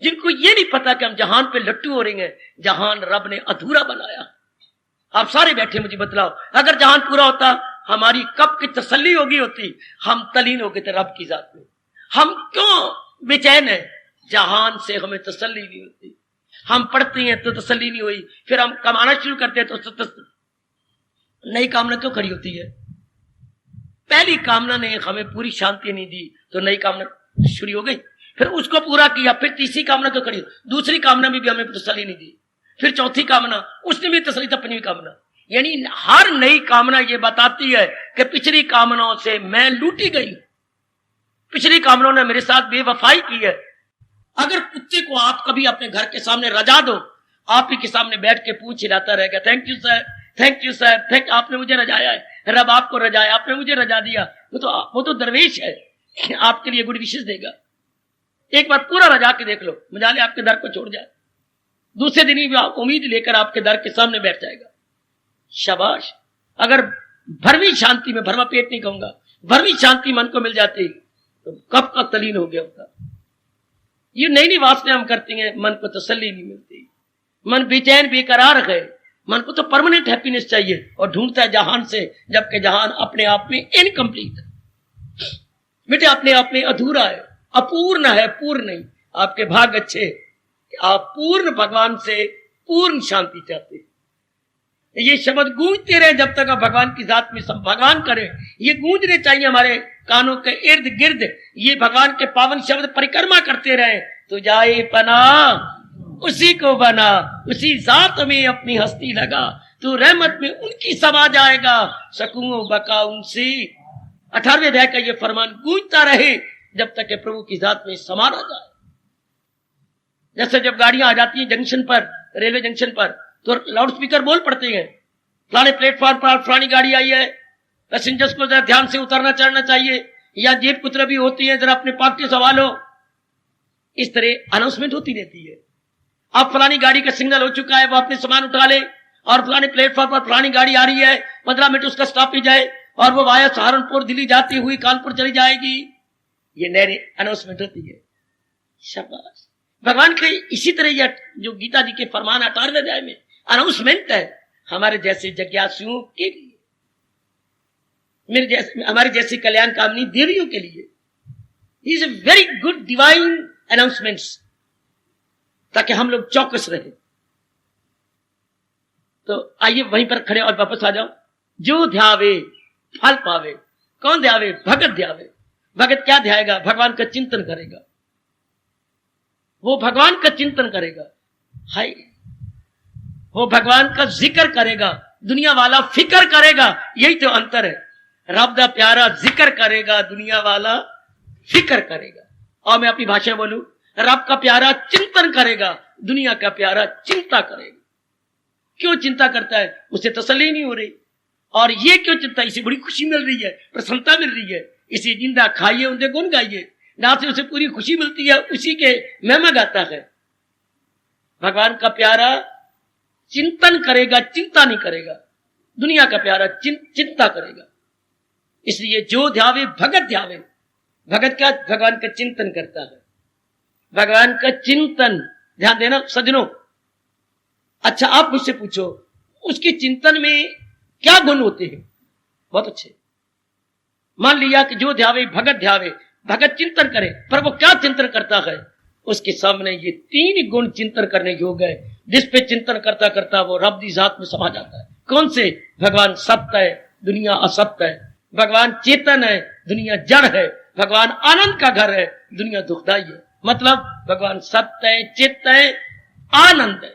जिनको ये नहीं पता कि हम जहान पे लट्टू हो रहे हैं। जहान रब ने अधूरा बनाया। आप सारे बैठे, मुझे बतलाओ, अगर जहान पूरा होता हमारी कब की तसल्ली होगी होती? हम तलीन हो गए थे रब की जात में। हम क्यों बेचैन है? जहान से हमें तसल्ली नहीं होती। हम पढ़ते हैं तो तसल्ली नहीं हुई, फिर हम कमाना शुरू करते हैं तो नई कामना क्यों खड़ी होती है? पहली कामना ने हमें पूरी शांति नहीं दी तो नई कामना शुरू हो गई। फिर उसको पूरा किया, फिर तीसरी कामना तो करी, दूसरी कामना में भी हमें तसल्ली नहीं दी, फिर चौथी कामना उसने भी तसल्ली, तो पंचवी कामना। यानी हर नई कामना ये बताती है कि पिछली कामनाओं से मैं लूटी गई, पिछली कामनाओं ने मेरे साथ बेवफाई की है। अगर कुत्ते को आप कभी अपने घर के सामने रजा दो, आप ही के सामने बैठ के पूछ हिलाता रहेगा, thank you sir, thank you sir, thank, आपने मुझे रजाया है, रब आपको रजाया, आपने मुझे रजा दिया, वो तो दरवेश है, आपके लिए गुड विशेष देगा। एक बार पूरा रजा के देख लो, मजाले आपके दर को छोड़ जाए, दूसरे दिन ही उम्मीद लेकर आपके दर के सामने बैठ जाएगा। शाबाश। अगर भरवी शांति में, भरवा पेट नहीं कहूंगा, भरवी शांति मन को मिल जाती तो कब का तलीन हो गया होता। ये नई नई वासनाएं हम करती हैं, मन को तसल्ली नहीं मिलती, मन बेचैन बेकरार है, मन को तो परमानेंट हैप्पीनेस चाहिए और ढूंढता है जहान से, जबकि जहान अपने आप में इनकम्प्लीट है, बेटे अपने आप में अधूरा है, अपूर्ण है, पूर्ण नहीं। आपके भाग अच्छे कि आप पूर्ण भगवान से पूर्ण शांति चाहते हैं। ये शब्द गूंजते रहे जब तक आप भगवान की जात में भगवान करें, ये गूंजने चाहिए हमारे कानों के इर्द गिर्द, ये भगवान के पावन शब्द परिक्रमा करते रहे। तो जाए पना उसी को बना, उसी जात में अपनी हस्ती लगा, तो रहमत में उनकी समा जाएगा, सकूं बका उनसे। 18वें अध्याय का ये फरमान गूंजता रहे जब तक के प्रभु की जात में समा ना जाए। जैसे जब गाड़ियां आ जाती हैं जंक्शन पर, रेलवे जंक्शन पर, तो लाउड स्पीकर बोल पड़ते हैं, फलाने प्लेटफॉर्म पर फलानी गाड़ी आई है, पैसेंजर्स को जरा ध्यान से उतरना चढ़ना चाहिए, या जेब कुतरा भी होती है, जरा अपने पाक के सवालो। इस तरह अनाउंसमेंट होती रहती है। अब फलानी गाड़ी का सिग्नल हो चुका है, वो अपने सामान उठा ले, और फलाने प्लेटफॉर्म पर फलानी गाड़ी आ रही है, 15 मिनट उसका स्टॉपेज है, और वो वाया सहारनपुर दिल्ली जाती हुई कानपुर चली जाएगी। ये नई अनाउंसमेंट होती है। शाबाश। भगवान के इसी तरह यह जो गीता जी के फरमान 18वें अध्याय में अनाउंसमेंट है हमारे जैसे जिज्ञासुओं के लिए, मेरे जैसे, हमारे जैसी कल्याण कामनी देवियों के लिए। Is a very good divine announcements, ताकि हम लोग चौकस रहे। तो आइए वहीं पर खड़े और वापस आ जाओ। जो ध्यावे फल पावे। कौन ध्यावे? भगत ध्यावे। भगत क्या ध्याएगा? भगवान का चिंतन करेगा, वो भगवान का चिंतन करेगा, हाय वो भगवान का जिक्र करेगा। दुनिया वाला फिक्र करेगा, यही तो अंतर है। रब दा प्यारा जिक्र करेगा, दुनिया वाला फिक्र करेगा। और मैं अपनी भाषा बोलूं, रब का प्यारा चिंतन करेगा, दुनिया का प्यारा चिंता करेगा। क्यों चिंता करता है? उसे तसल्ली नहीं हो रही। और ये क्यों चिंता? इसे बड़ी खुशी मिल रही है, प्रसन्नता मिल रही है। इसे जिंदा खाइए, उनके गुण गाइए, ना से उसे पूरी खुशी मिलती है, उसी के महिमा गाता है। भगवान का प्यारा चिंतन करेगा, चिंता नहीं करेगा। दुनिया का प्यारा चिंता करेगा। इसलिए जो ध्यावे भगत ध्यावे। भगत क्या? भगवान का चिंतन करता है, भगवान का चिंतन। ध्यान देना सज्जनों। अच्छा, आप मुझसे पूछो उसके चिंतन में क्या गुण होते हैं? बहुत अच्छे। मान लिया कि जो ध्यावे भगत ध्यावे, भगत चिंतन करे, पर वो क्या चिंतन करता है? उसके सामने ये 3 गुण चिंतन करने योग्य है, जिस पे चिंतन करता करता वो रब दी जात में समा जाता है। कौन से? भगवान सत्य है, दुनिया असत्य है। भगवान चेतन है, दुनिया जड़ है। भगवान आनंद का घर है, दुनिया दुखदाई है। मतलब भगवान सत्य है, चित्त है, आनंद है।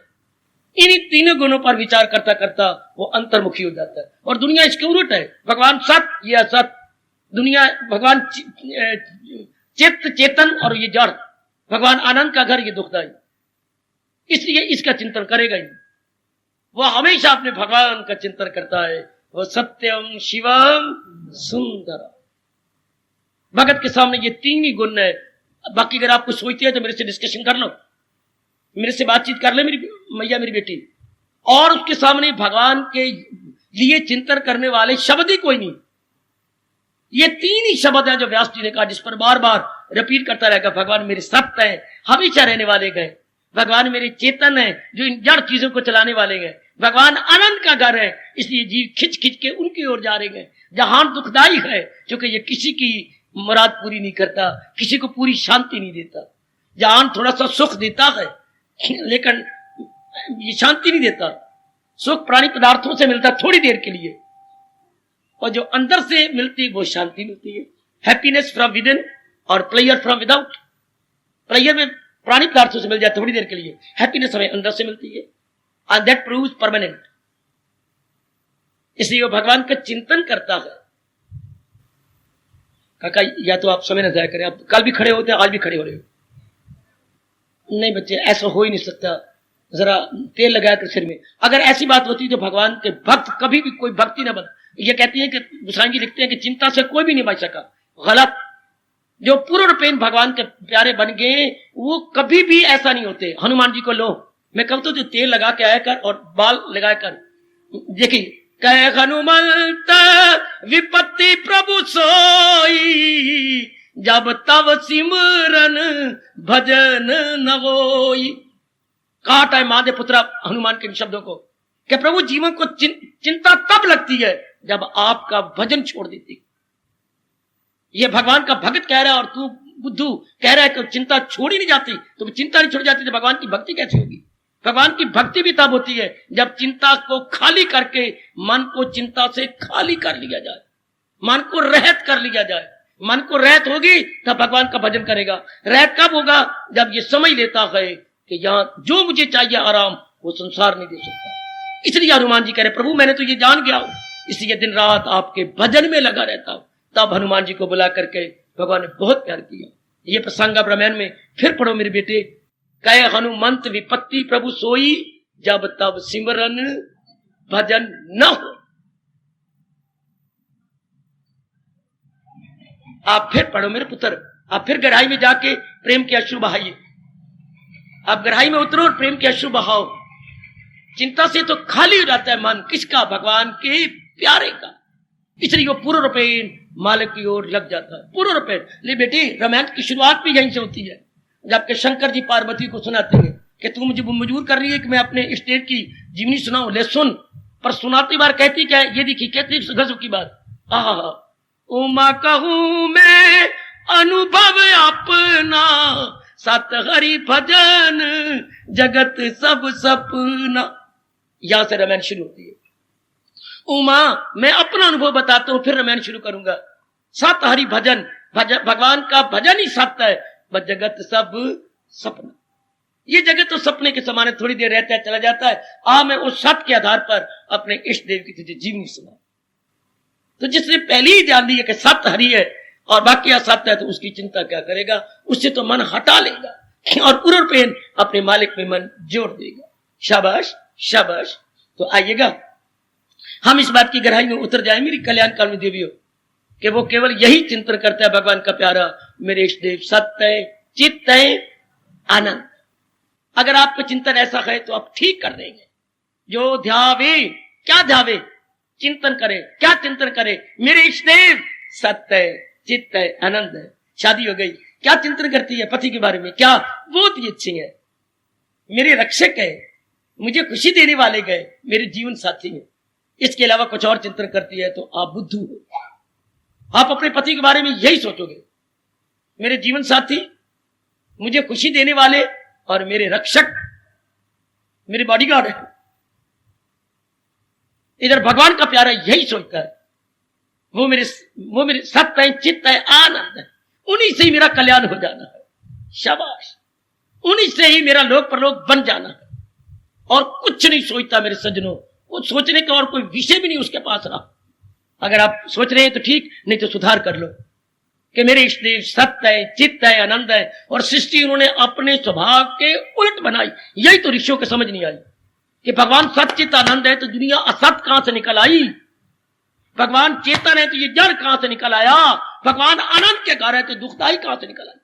इन्हीं 3 गुणों पर विचार करता करता वो अंतर्मुखी हो जाता है। और दुनिया इसके उलट है। भगवान सत्य, ये असत्य। दुनिया, भगवान चित्त चेतन और ये जड़। भगवान आनंद का घर, ये दुखदाई। इसलिए इसका चिंतन करेगा ही। वो हमेशा अपने भगवान का चिंतन करता है। वो सत्यम शिवम सुंदर। भगत के सामने ये 3 ही गुण है। बाकी अगर आपको सोचते हैं तो मेरे से डिस्कशन कर लो, मेरे से बातचीत कर ले मेरी मैया, मेरी बेटी। और उसके सामने भगवान के लिए चिंतन करने वाले शब्द ही कोई नहीं। ये 3 ही शब्द हैं जो व्यास जी ने कहा, जिस पर बार बार रिपीट करता रहेगा। भगवान मेरे सत्य है, हमेशा रहने वाले गए। भगवान मेरे चेतन है, जो इन जड़ चीजों को चलाने वाले हैं। भगवान आनंद का घर है, इसलिए जीव खिंच खिंच के उनकी ओर जा रहे हैं। जहान दुखदाई है, क्योंकि ये किसी की मुराद पूरी नहीं करता, किसी को पूरी शांति नहीं देता। जहान थोड़ा सा सुख देता है, लेकिन ये शांति नहीं देता। सुख प्राणी पदार्थों से मिलता थोड़ी देर के लिए, और जो अंदर से मिलती है वो शांति मिलती है। हैप्पीनेस फ्रॉम विदिन और प्लेयर फ्रॉम विदाउट। प्लेयर में पुरानी पदार्थों से मिल जाए थोड़ी देर के लिए, हैप्पीनेस हमें अंदर से मिलती है, एंड दैट प्रूव्स परमानेंट। इसलिए वो भगवान का चिंतन करता है। काका या तो आप समय न जाया करें, आप कल भी खड़े होते हैं, आज भी खड़े हो रहे हो। नहीं बच्चे, ऐसा हो ही नहीं सकता, जरा तेल लगाया कर सिर में। अगर ऐसी बात होती तो भगवान के भक्त कभी भी कोई भक्ति न बन। ये कहती है कि गोसाई जी लिखते हैं कि चिंता से कोई भी नहीं बच सका। गलत। जो पूर्ण रूपेण भगवान के प्यारे बन गए वो कभी भी ऐसा नहीं होते। हनुमान जी को लो, मैं कहता हूं तो तेल लगा के आया कर और बाल लगाया कर। देखिए, कह हनुमंत विपत्ति प्रभु सोई, जब तब सिमरन भजन न होई। काटा है मां दे पुत्रा हनुमान के शब्दों को कि प्रभु जीवन को चिंता तब लगती है जब आपका भजन छोड़ देती। ये भगवान का भगत कह रहा है और तू बुद्धू कह रहा है कि चिंता छोड़ी नहीं जाती। तो चिंता नहीं छोड़ी जाती तो भगवान की भक्ति कैसे होगी? भगवान की भक्ति भी तब होती है जब चिंता को खाली करके मन को चिंता से खाली कर लिया जाए, मन को रहत कर लिया जाए। मन को रहत होगी तब भगवान का भजन करेगा। रहत कब होगा? जब ये समझ लेता है कि यहां जो मुझे चाहिए आराम वो संसार नहीं दे सकता। इसलिए हनुमान जी कह रहे प्रभु मैंने तो ये जान गया हूं, इसलिए दिन रात आपके भजन में लगा रहता हूं। तब हनुमान जी को बुला करके भगवान ने बहुत प्यार किया। ये प्रसंग अब रामायण में फिर पढ़ो मेरे बेटे। कहे हनुमंत विपत्ति प्रभु सोई, जब तब सिमरन भजन न हो। आप फिर पढ़ो मेरे पुत्र, आप फिर गहराई में जाके प्रेम के अश्रु बहाइए। आप गहराई में उतरो और प्रेम के अश्रु बहाओ। चिंता से तो खाली हो जाता है मन, किसका? भगवान के प्यारे का। इसलिए वो पूर्ण रूपेण मालिक की ओर लग जाता है। पूर्ण रूपेण। ले बेटी, रामायण की शुरुआत भी यहीं से होती है, जबकि शंकर जी पार्वती को सुनाते हैं कि तू मुझे मजबूर कर रही है कि मैं अपने स्टेट की जीवनी सुनाऊं। ले सुन। पर सुनाती बार कहती क्या है? ये देखिए, कहती गजब की बात। आहा, उमा कहूं मैं अनुभव अपना, सत हरि भजन जगत सब सपना। यहां से रामायण शुरू होती है। उमा, मैं अपना अनुभव बताता हूं, फिर रामायण शुरू करूंगा। सत हरि भजन, भगवान का भजन ही सत्य है, बस जगत सब सपना। ये जगत तो सपने के समान थोड़ी देर रहता है, चला जाता है। मैं उस सत्य के आधार पर अपने इष्ट देव की तुझे जीवनी सुना। तो जिसने पहले ही जान लिया कि सत्य हरि है और बाकी असत्य है, तो उसकी चिंता क्या करेगा? उससे तो मन हटा लेगा और पूर्ण रूपेण अपने मालिक में मन जोड़ देगा। शाबाश शाबाश। तो आइएगा हम इस बात की गहराई में उतर जाए मेरी कल्याणकाल में देवियों, कि वो केवल यही चिंतन करता है भगवान का प्यारा मेरे इष्ट देव सत्य चित्त आनंद। अगर आपका चिंतन ऐसा है तो आप ठीक कर देंगे। जो ध्यावे, क्या ध्यावे? चिंतन करे। क्या चिंतन करे? मेरे इष्ट देव सत्य चित्त आनंद है। शादी हो गई, क्या चिंतन करती है? पति के बारे में। क्या? बहुत ही अच्छी है, मेरे रक्षक है, मुझे खुशी देने वाले गए, मेरे जीवन साथी है। इसके अलावा कुछ और चिंतन करती है तो आप बुद्धू हो। आप अपने पति के बारे में यही सोचोगे, मेरे जीवन साथी, मुझे खुशी देने वाले और मेरे रक्षक, मेरे बॉडीगार्ड है। इधर भगवान का प्यारा यही सोचता है, वो मेरे सत्य है, चित्त है, आनंद है, उन्हीं से ही मेरा कल्याण हो जाना है। शाबाश। उन्हीं से ही मेरा लोक परलोक बन जाना है। और कुछ नहीं सोचता मेरे सज्जनों। वो सोचने का और कोई विषय भी नहीं उसके पास रहा। अगर आप सोच रहे हैं तो ठीक, नहीं तो सुधार कर लो कि मेरे इष्ट देव सत्य है, चित्त है, आनंद है। और सृष्टि उन्होंने अपने स्वभाव के उलट बनाई। यही तो ऋषियों को समझ नहीं आई कि भगवान सत्य चित्त आनंद है तो दुनिया असत कहां से निकल आई? भगवान चेतन है तो ये जड़ कहां से निकल आया? भगवान आनंद के घर है तो दुखदाई कहां से निकल आई?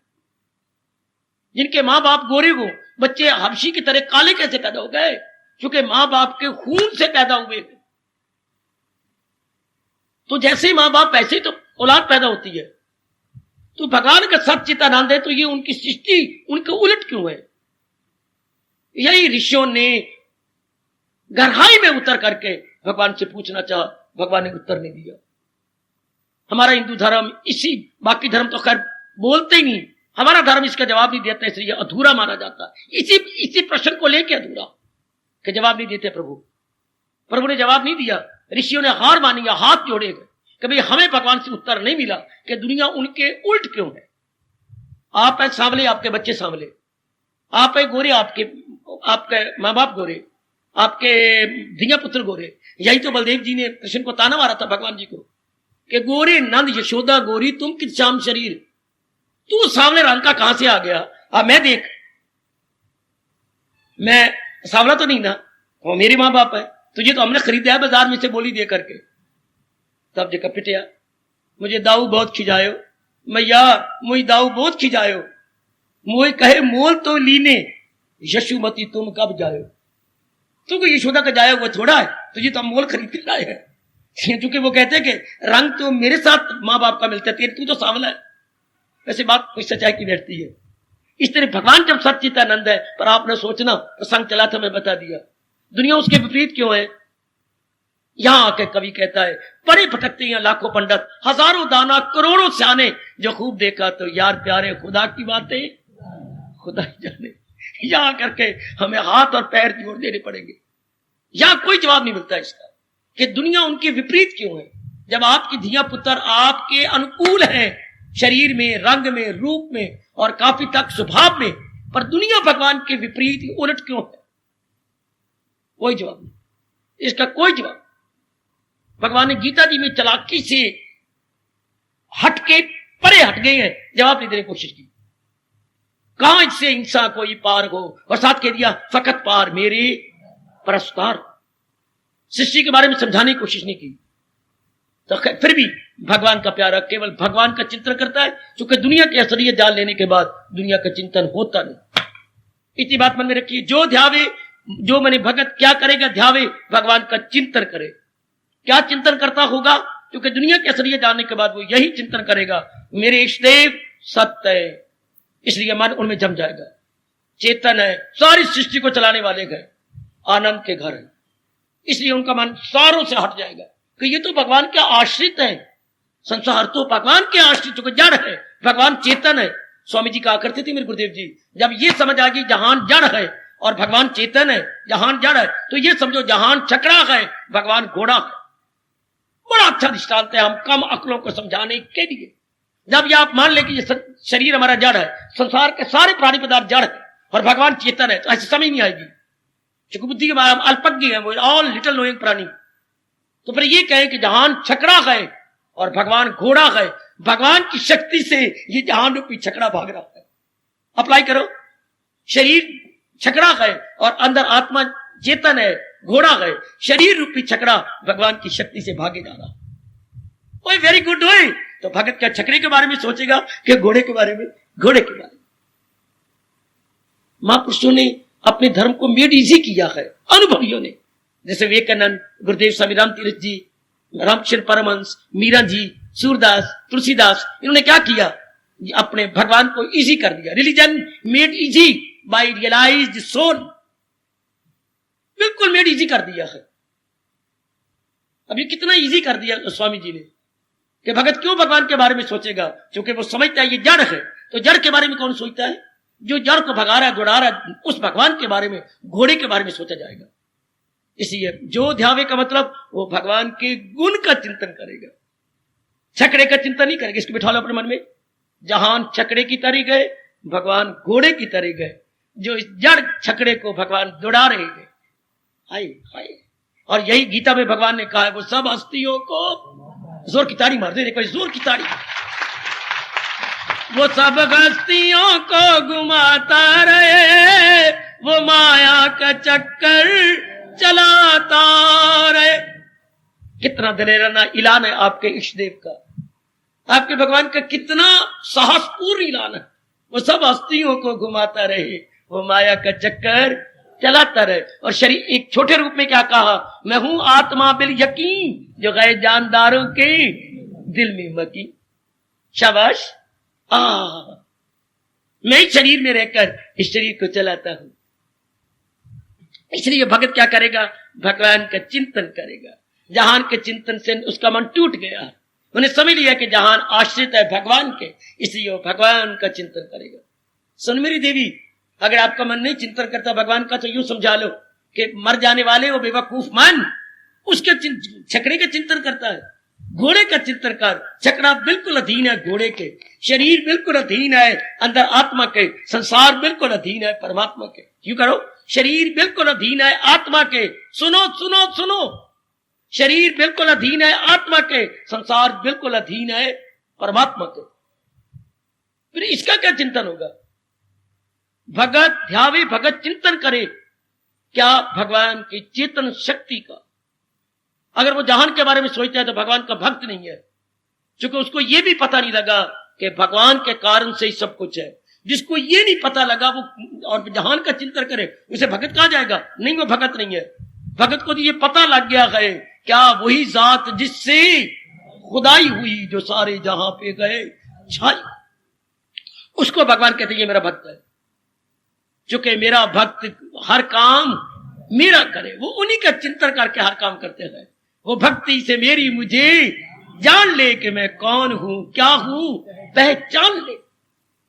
जिनके मां बाप गोरे हो, बच्चे हबशी की तरह काले कैसे पैदा हो गए? क्योंकि मां बाप के खून से पैदा हुए। तो जैसे मां बाप वैसे ही तो औलाद पैदा होती है। तो भगवान का सच्चित आनंद है तो ये उनकी सृष्टि उनके उलट क्यों है? यही ऋषियों ने गहराई में उतर करके भगवान से पूछना चाहा, भगवान ने उत्तर नहीं दिया। हमारा हिंदू धर्म इसी, बाकी धर्म तो खैर बोलते ही नहीं, हमारा धर्म इसका जवाब नहीं देता, इसलिए अधूरा माना जाता है। इसी प्रश्न को लेकर अधूरा कि जवाब नहीं देते प्रभु ने जवाब नहीं दिया। ऋषियों ने हार मानी, हाथ जोड़े गए कि भाई हमें भगवान से उत्तर नहीं मिला कि दुनिया उनके उल्ट क्यों है। आप हैं सांवले, आपके बच्चे सांवले, आप हैं गोरे, आपके माँ बाप गोरे, आपके धिया पुत्र गोरे। यही तो बलदेव जी ने कृष्ण को ताना मारा था भगवान जी को कि गोरे नंद यशोदा गोरी तुम किस श्याम शरीर, तू सांवले रंग का कहां से आ गया? अब मैं देख, मैं सांवला तो नहीं ना, वो मेरे माँ बाप है, तुझे तो हमने खरीदा है बाजार में से बोली दे करके। तब जगह पिटिया, मुझे दाऊ बहुत खिजायो, मैया मुझे दाऊ बहुत खिजायो, मुझे कहे मोल तो लीने यशुमती तुम कब जायो। तुमको यशोदा का जाया हुआ थोड़ा है, तुझे तो हम मोल खरीद के लाए हैं। क्योंकि वो कहते हैं कि रंग तो मेरे साथ माँ बाप का मिलता है, तेरे तू तो सांवला है। वैसे बात कोई सच्चाई की बैठती है। इस तरह भगवान जब सच्चिदानंद है, पर आपने सोचना प्रसंग चला था, मैं बता दिया, दुनिया उसके विपरीत क्यों है। यहां आके कवि कहता है, परे भटकते हैं लाखों पंडित, हजारों दाना करोड़ों सियाने, जो खूब देखा तो यार प्यारे खुदा की बातें खुदा ही जाने। यहां करके हमें हाथ और पैर जोड़ देने पड़ेंगे। यहां कोई जवाब नहीं मिलता इसका कि दुनिया उनके विपरीत क्यों है। जब आपकी धिया पुत्र आपके अनुकूल है, शरीर में, रंग में, रूप में और काफी तक स्वभाव में, पर दुनिया भगवान के विपरीत उलट क्यों है? कोई जवाब नहीं, इसका कोई जवाब। भगवान ने गीता जी में चालाकी से हटके परे हट गए हैं, जवाब नहीं देने की कोशिश की। कहां इससे हिंसा कोई पार हो, और साथ कह दिया फकत पार मेरे परस्तार। सृष्टि के बारे में समझाने की कोशिश नहीं की। तो फिर भी भगवान का प्यारा केवल भगवान का चिंतन करता है, क्योंकि दुनिया की असलियत जान लेने के बाद दुनिया का चिंतन होता नहीं। इतनी बात मन में रखिए, जो ध्यावे, जो मैंने भगत क्या करेगा, ध्यावे भगवान का चिंतन करे। क्या चिंतन करता होगा? क्योंकि दुनिया की असलियत जानने के बाद वो यही चिंतन करेगा, मेरे इष्टदेव सत्य है, इसलिए मन उनमें जम जाएगा। चेतन है, सारी सृष्टि को चलाने वाले घर, आनंद के घर है, इसलिए उनका मन सारों से हट जाएगा कि ये तो भगवान के आश्रित है। संसार तो भगवान के आश्रित को जड़ है, भगवान चेतन है। स्वामी जी कहा करते थे मेरे गुरुदेव जी, जब ये समझ आ गई जहान जड़ है और भगवान चेतन है, जहान जड़ है, तो ये समझो जहान छकड़ा है, भगवान घोड़ा है। बड़ा अच्छा दृष्टांत है हम कम अक्लों को समझाने के लिए। जब ये आप मान ले कि ये शरीर हमारा जड़ है, संसार के सारे प्राणी पदार्थ जड़ है और भगवान चेतन है, तो ऐसी समझ नहीं आएगी। क्योंकि बुद्धि के बारे में अल्पज्ञ है, वो ऑल लिटिल नोइंग प्राणी। तो फिर ये कहें कि जहान छकड़ा है और भगवान घोड़ा है, भगवान की शक्ति से ये जहान रूपी छकड़ा भाग रहा है। अप्लाई करो, शरीर छकड़ा है और अंदर आत्मा चेतन है, घोड़ा है, शरीर रूपी छकड़ा भगवान की शक्ति से भागे जा रहा। ओए वेरी गुड ओए। तो भगत क्या छकड़े के बारे में सोचेगा कि घोड़े के बारे में? घोड़े के बारे में। महापुरुषों ने अपने धर्म को मेड इजी किया है, अनुभवियों ने, जैसे विवेकानंद, गुरुदेव स्वामी राम तीर्थ जी, रामकृष्ण परमहंस, मीरा जी, सूरदास, तुलसीदास, इन्होंने क्या किया? अपने भगवान को इजी कर दिया। Religion made easy by realised soul, बिल्कुल मेड इजी कर दिया है। अभी कितना इजी कर दिया स्वामी जी ने कि भगत क्यों भगवान के बारे में सोचेगा? क्योंकि वो समझता है ये जड़ है। तो जड़ के बारे में कौन सोचता है? जो जड़ को भगा रहा है, दौड़ा रहा है, उस भगवान के बारे में, घोड़े के बारे में सोचा जाएगा। इसलिए जो ध्यावे का मतलब वो भगवान के गुण का चिंतन करेगा, छकड़े का चिंतन नहीं करेगा। इसको बिठा लो अपने मन में, जहान छकड़े की तरह गए, भगवान घोड़े की तरह गए। जो इस जड़ छकड़े को भगवान दौड़ा रहे हैं, हाय हाय। और यही गीता में भगवान ने कहा है, वो सब हस्तियों को, जोर की ताड़ी मार दे, एक बार जोर की ताड़ी। वो सब हस्तियों को घुमाता रहे, वो माया का चक्कर चलाता रहे। कितना दलेराना ऐलान है आपके इष्टदेव का, आपके भगवान का कितना साहसपूर्ण ऐलान है। वो सब हस्तियों को घुमाता रहे, वो माया का चक्कर चलाता रहे। और शरीर एक छोटे रूप में क्या कहा? मैं हूं आत्मा बिल यकीन, जो गए जानदारों के दिल में मकी। शाबाश, मैं ही शरीर में रहकर इस शरीर को चलाता हूं। इसलिए भगत क्या करेगा? भगवान का चिंतन करेगा। जहान के चिंतन से उसका मन टूट गया, उन्हें समझ लिया कि जहान आश्रित है भगवान के, इसलिए वो भगवान का चिंतन करेगा। सुन मेरी देवी, अगर आपका मन नहीं चिंतन करता भगवान का, तो यूं समझा लो कि मर जाने वाले वो बेवकूफ मन उसके छकड़े का चिंतन करता है। घोड़े का चिंतन कर। छकड़ा बिल्कुल अधीन है घोड़े के, शरीर बिल्कुल अधीन है अंदर आत्मा के, संसार बिल्कुल अधीन है परमात्मा के। क्यों करो? शरीर बिल्कुल अधीन है आत्मा के। सुनो सुनो सुनो, शरीर बिल्कुल अधीन है आत्मा के, संसार बिल्कुल अधीन है परमात्मा के। फिर इसका क्या चिंतन होगा? भगत ध्यावे, भगत चिंतन करे क्या? भगवान की चेतन शक्ति का। अगर वो जहान के बारे में सोचता है तो भगवान का भक्त नहीं है, क्योंकि उसको ये भी पता नहीं लगा कि भगवान के कारण से ही सब कुछ है। जिसको ये नहीं पता लगा वो और जहान का चिंतन करे, उसे भगत कहा जाएगा? नहीं, वो भगत नहीं है। भगत को तो ये पता लग गया है क्या? वही जात जिससे खुदाई हुई, जो सारे जहां पे गए छाई, उसको भगवान कहते हैं ये मेरा भक्त है। चूंकि मेरा भक्त हर काम मेरा करे, वो उन्हीं का चिंतन करके हर काम करते हैं। वो भक्ति से मेरी मुझे जान ले कि मैं कौन हूं, क्या हूं, पहचान ले।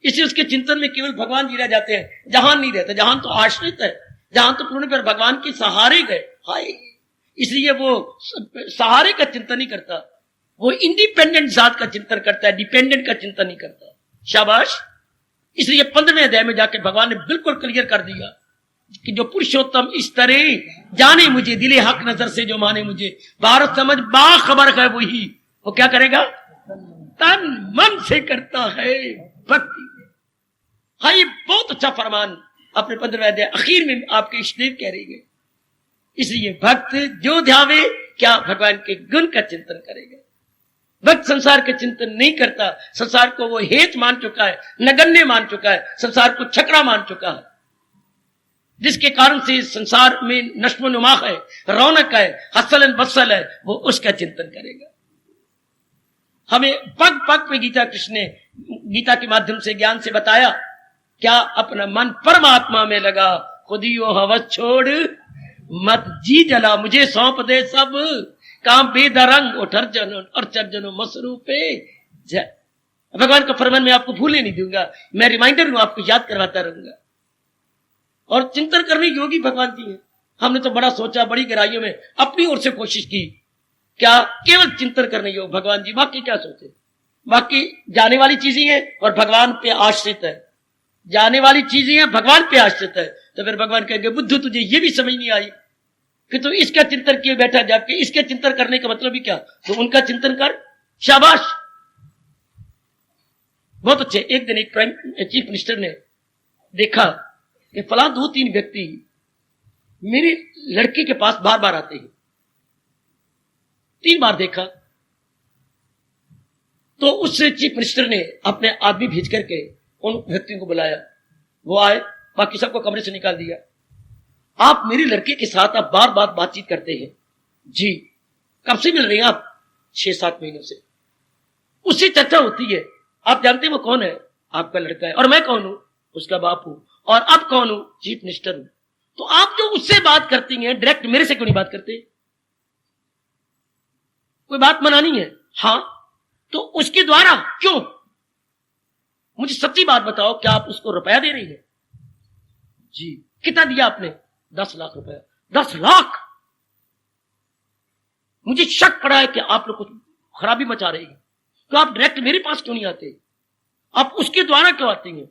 इसलिए उसके चिंतन में केवल भगवान जी रह जाते हैं, जहान नहीं रहता। जहान तो आश्रित है, जहान तो पूर्ण पर भगवान के सहारे गए। हाय, इसलिए वो सहारे का चिंतन नहीं करता, वो इंडिपेंडेंट जात का चिंतन करता है, डिपेंडेंट का चिंतन नहीं करता। शाबाश। इसलिए 15वें अध्याय में जाके भगवान ने बिल्कुल क्लियर कर दिया कि जो पुरुषोत्तम इस तरह जाने मुझे, दिले हक नजर से जो माने मुझे, भारत समझ बाखबर है वही, वो क्या करेगा? तन मन से करता है भक्ति। हाँ, ये बहुत अच्छा फरमान अपने 15वें अध्याय आखिर में आपके इष्टदेव कह रही है। इसलिए भक्त जो ध्यावे क्या? भगवान के गुण का चिंतन करेगा। भक्त संसार के चिंतन नहीं करता। संसार को वो हेत मान चुका है, नगण्य मान चुका है, संसार को छकड़ा मान चुका है, जिसके कारण से संसार में नश्मोनुमा है, रौनक है, हसल बसल है, वो उसका चिंतन करेगा। हमें पग पग में गीता कृष्ण ने गीता के माध्यम से ज्ञान से बताया क्या? अपना मन परमात्मा में लगा, खुदियो हवस छोड़ मत जी जला, मुझे सौंप दे सब काम बेदरंग उठर जनो और चर्जनो मसरूपे जय। भगवान का फरमान मैं आपको भूलने नहीं दूंगा, मैं रिमाइंडर हूं, आपको याद करवाता रहूंगा। और चिंतन करने योगी भगवान जी है। हमने तो बड़ा सोचा, बड़ी गहराइयों में अपनी ओर से कोशिश की, क्या केवल चिंतन करने योग भगवान जी। बाकी क्या सोचे? बाकी जाने वाली चीजें हैं और भगवान पे आश्रित है, जाने वाली चीजें हैं, भगवान पे आश्रित है। तो फिर भगवान कहेंगे बुद्धू तुझे ये भी समझ नहीं आई कि तू इसका चिंतन किए बैठा, जबकि इसके चिंतन करने का मतलब ही क्या? तो उनका चिंतन कर। शाबाश, बहुत अच्छे। एक दिन एक चीफ मिनिस्टर ने देखा कि फला 2-3 व्यक्ति मेरे लड़के के पास बार बार आते हैं। 3 बार देखा तो उस चीफ मिनिस्टर ने अपने आदमी भेज करके उन व्यक्तियों को बुलाया। वो आए, बाकी सबको कमरे से निकाल दिया। आप मेरे लड़के के साथ आप बार बार बातचीत करते हैं जी, कब से मिल रहे हैं आप? 6-7 महीनों से। उससे चर्चा होती है, आप जानते हैं वो कौन है? आपका लड़का है। और मैं कौन हूं? उसका बाप हूं। और अब कौन हूं? चीफ मिनिस्टर हूं। तो आप जो उससे बात करती हैं डायरेक्ट मेरे से क्यों नहीं बात करते? कोई बात मनानी है? हाँ, तो उसके द्वारा क्यों? मुझे सच्ची बात बताओ, क्या आप उसको रुपया दे रही है? जी। कितना दिया आपने? 10 लाख रुपया। 10 लाख? मुझे शक पड़ा है कि आप लोग कुछ खराबी मचा रहे हैं। तो आप डायरेक्ट मेरे पास क्यों नहीं आते? आप उसके द्वारा क्यों आते हैं?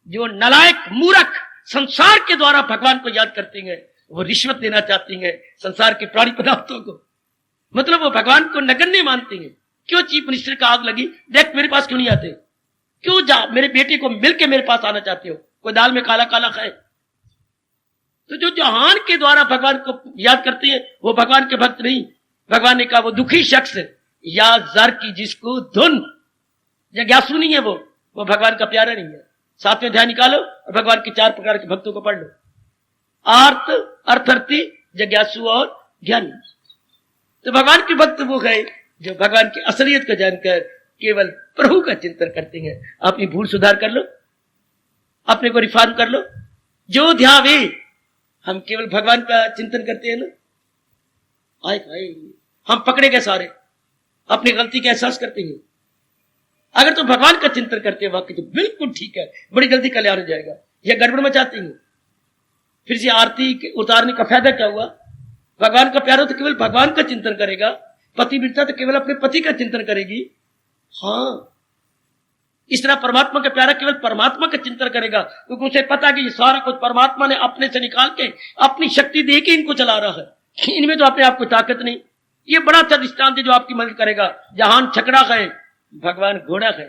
जो नलायक मूर्ख संसार के द्वारा भगवान को याद करते हैं, वो रिश्वत देना चाहती हैं संसार के प्राणी पदार्थों को, मतलब वो भगवान को नगण्य मानते हैं। क्यों चीफ मिनिस्टर का आग लगी, डायरेक्ट मेरे पास क्यों नहीं आते? क्यों जा मेरे बेटे को मिलके मेरे पास आना चाहते हो? कोई दाल में काला काला खाए? तो जो जहान के द्वारा भगवान को याद करते हैं वो भगवान के भक्त नहीं। भगवान ने कहा वो दुखी शख्स या जर की जिसको धुन जिज्ञासु नहीं है, वो भगवान का प्यारा नहीं है। 7वें अध्याय निकालो और भगवान के 4 प्रकार के भक्तों को पढ़ लो। आर्त, अर्थर्थी, जिज्ञासु और ज्ञानी। तो भगवान के भक्त वो गए जो भगवान की असलियत को जानकर केवल प्रभु का चिंतन करते हैं। अपनी भूल सुधार कर लो, अपने को रिफॉर्म कर लो। जो ध्यावे, हम केवल भगवान का चिंतन करते हैं ना, आए हम पकड़े गए सारे, अपनी गलती का एहसास करते हैं। अगर तो भगवान का चिंतन करते हैं वाकई तो बिल्कुल ठीक है, बड़ी जल्दी कल्याण हो जाएगा। यह गड़बड़ मचाती हैं। फिर से आरती उतारने का फायदा क्या हुआ? भगवान का प्यारा तो केवल भगवान का चिंतन करेगा, पतिव्रता तो केवल अपने पति का चिंतन करेगी। हाँ, इस तरह परमात्मा का प्यारा केवल परमात्मा का चिंतन करेगा, क्योंकि उसे पता कि ये सारा कुछ परमात्मा ने अपने से निकाल के अपनी शक्ति दे के इनको चला रहा है। इनमें तो अपने आप को ताकत नहीं। ये बड़ा अच्छा दृष्टांत है जो आपकी मदद करेगा। जहान छकड़ा है, भगवान घोड़ा है।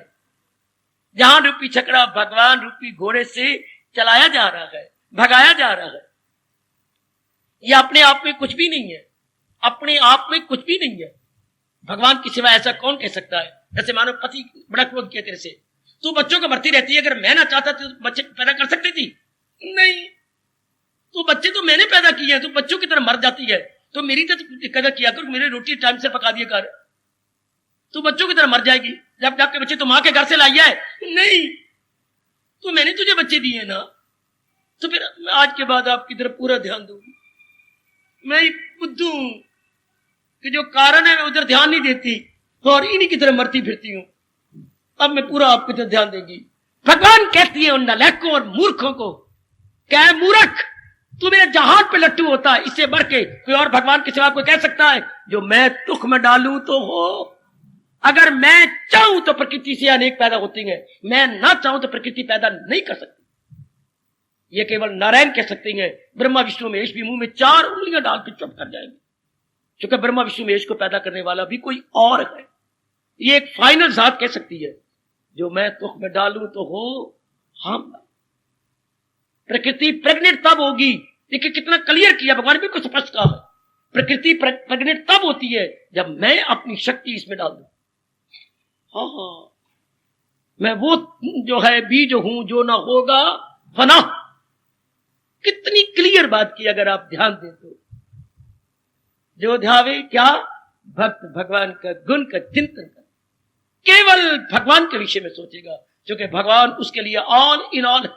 जहान रूपी छकड़ा भगवान रूपी घोड़े से चलाया जा रहा है, भगाया जा रहा है। ये अपने आप में कुछ भी नहीं है, अपने आप में कुछ भी नहीं है। भगवान की सिवा ऐसा कौन कह सकता है? जैसे मानो पति बड़ा क्रोध किया तेरे से, तू बच्चों को भरती रहती है, अगर मैं ना चाहता तो बच्चे पैदा कर सकती थी? नहीं, तो बच्चे तो मैंने पैदा किए हैं, तो बच्चों की तरह मर जाती है, तो मेरी तो कदर किया कर, मेरी रोटी टाइम से पका दिया कर, तू बच्चों की तरह मर जाएगी। जब आपके बच्चे तो मां के घर से लाई है? नहीं, तो मैंने तुझे बच्चे दिए ना, तो फिर आज के बाद आपकी तरफ पूरा ध्यान दूंगी। मैं बुद्धू हूं कि जो कारण है मैं उधर ध्यान नहीं देती और इन्हीं की तरह मरती फिरती हूं। अब मैं पूरा आपकी तरफ ध्यान देगी। भगवान कहती है उन नालायकों और मूर्खों को, क्या मूर्ख, तू मेरे जहान पे लट्टू होता है, इससे बढ़ के कोई और भगवान के सिवा कोई कह सकता है? जो मैं तुख में डालूं तो हो। अगर मैं चाहूं तो प्रकृति से अनेक पैदा होती हैं, मैं ना चाहूं तो प्रकृति पैदा नहीं कर सकती। ये केवल नारायण कह सकते हैं। ब्रह्मा विष्णु महेश भी मुंह में 4 उंगलियां डाल के चुप कर जाएंगे, क्योंकि ब्रह्मा विष्णु महेश को पैदा करने वाला भी कोई और है। ये एक फाइनल जात कह सकती है, जो मैं तुख में डालूं तो हो हम। प्रकृति प्रेग्नेंट तब होगी, देखिए कितना क्लियर किया भगवान, बिल्कुल स्पष्ट कहा है। प्रकृति प्रेग्नेंट तब होती है जब मैं अपनी शक्ति इसमें डाल दूं। हाँ, मैं वो जो है बीज हूं, जो ना होगा फना। कितनी क्लियर बात की अगर आप ध्यान दें तो। जो ध्यावे क्या? भक्त भगवान का गुण का चिंतन कर, केवल भगवान के विषय में सोचेगा, क्योंकि भगवान उसके लिए ऑल इन ऑल है।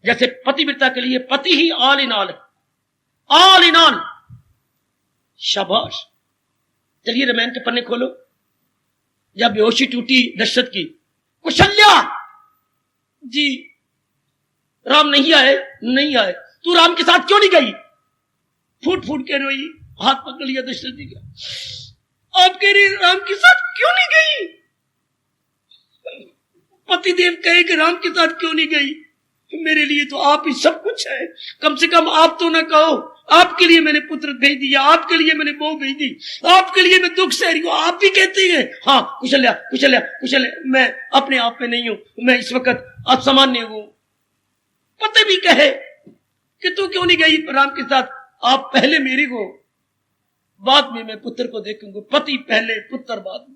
जैसे पतिव्रता के लिए पति ही ऑल इन ऑल है, ऑल इन ऑल। शाबाश। चलिए रामायण के पन्ने खोलो। जब बेहोशी टूटी दशरथ की, कौशल्या जी राम नहीं आए, नहीं आए, तू राम के साथ क्यों नहीं गई? फूट फूट के रोई, हाथ पकड़ लिया दशरथ जी का। आप कह रही राम के साथ क्यों नहीं गई? पतिदेव कहे कि राम के साथ क्यों नहीं गई? मेरे लिए तो आप ही सब कुछ है, कम से कम आप तो ना कहो आपके लिए मैंने पुत्र भेज दिया, आपके लिए मैंने बहू भेज दी, आपके लिए मैं दुख सह रही हूं। आप भी कहते हैं हाँ कुशल्या कुशल्या कुशल्या, मैं अपने आप में नहीं हूं, मैं इस वक्त असामान्य हूं। पति भी कहे कि तू क्यों नहीं गई राम के साथ? आप पहले मेरी हो, बाद में मैं पुत्र को देखूंगा। पति पहले, पुत्र बाद में।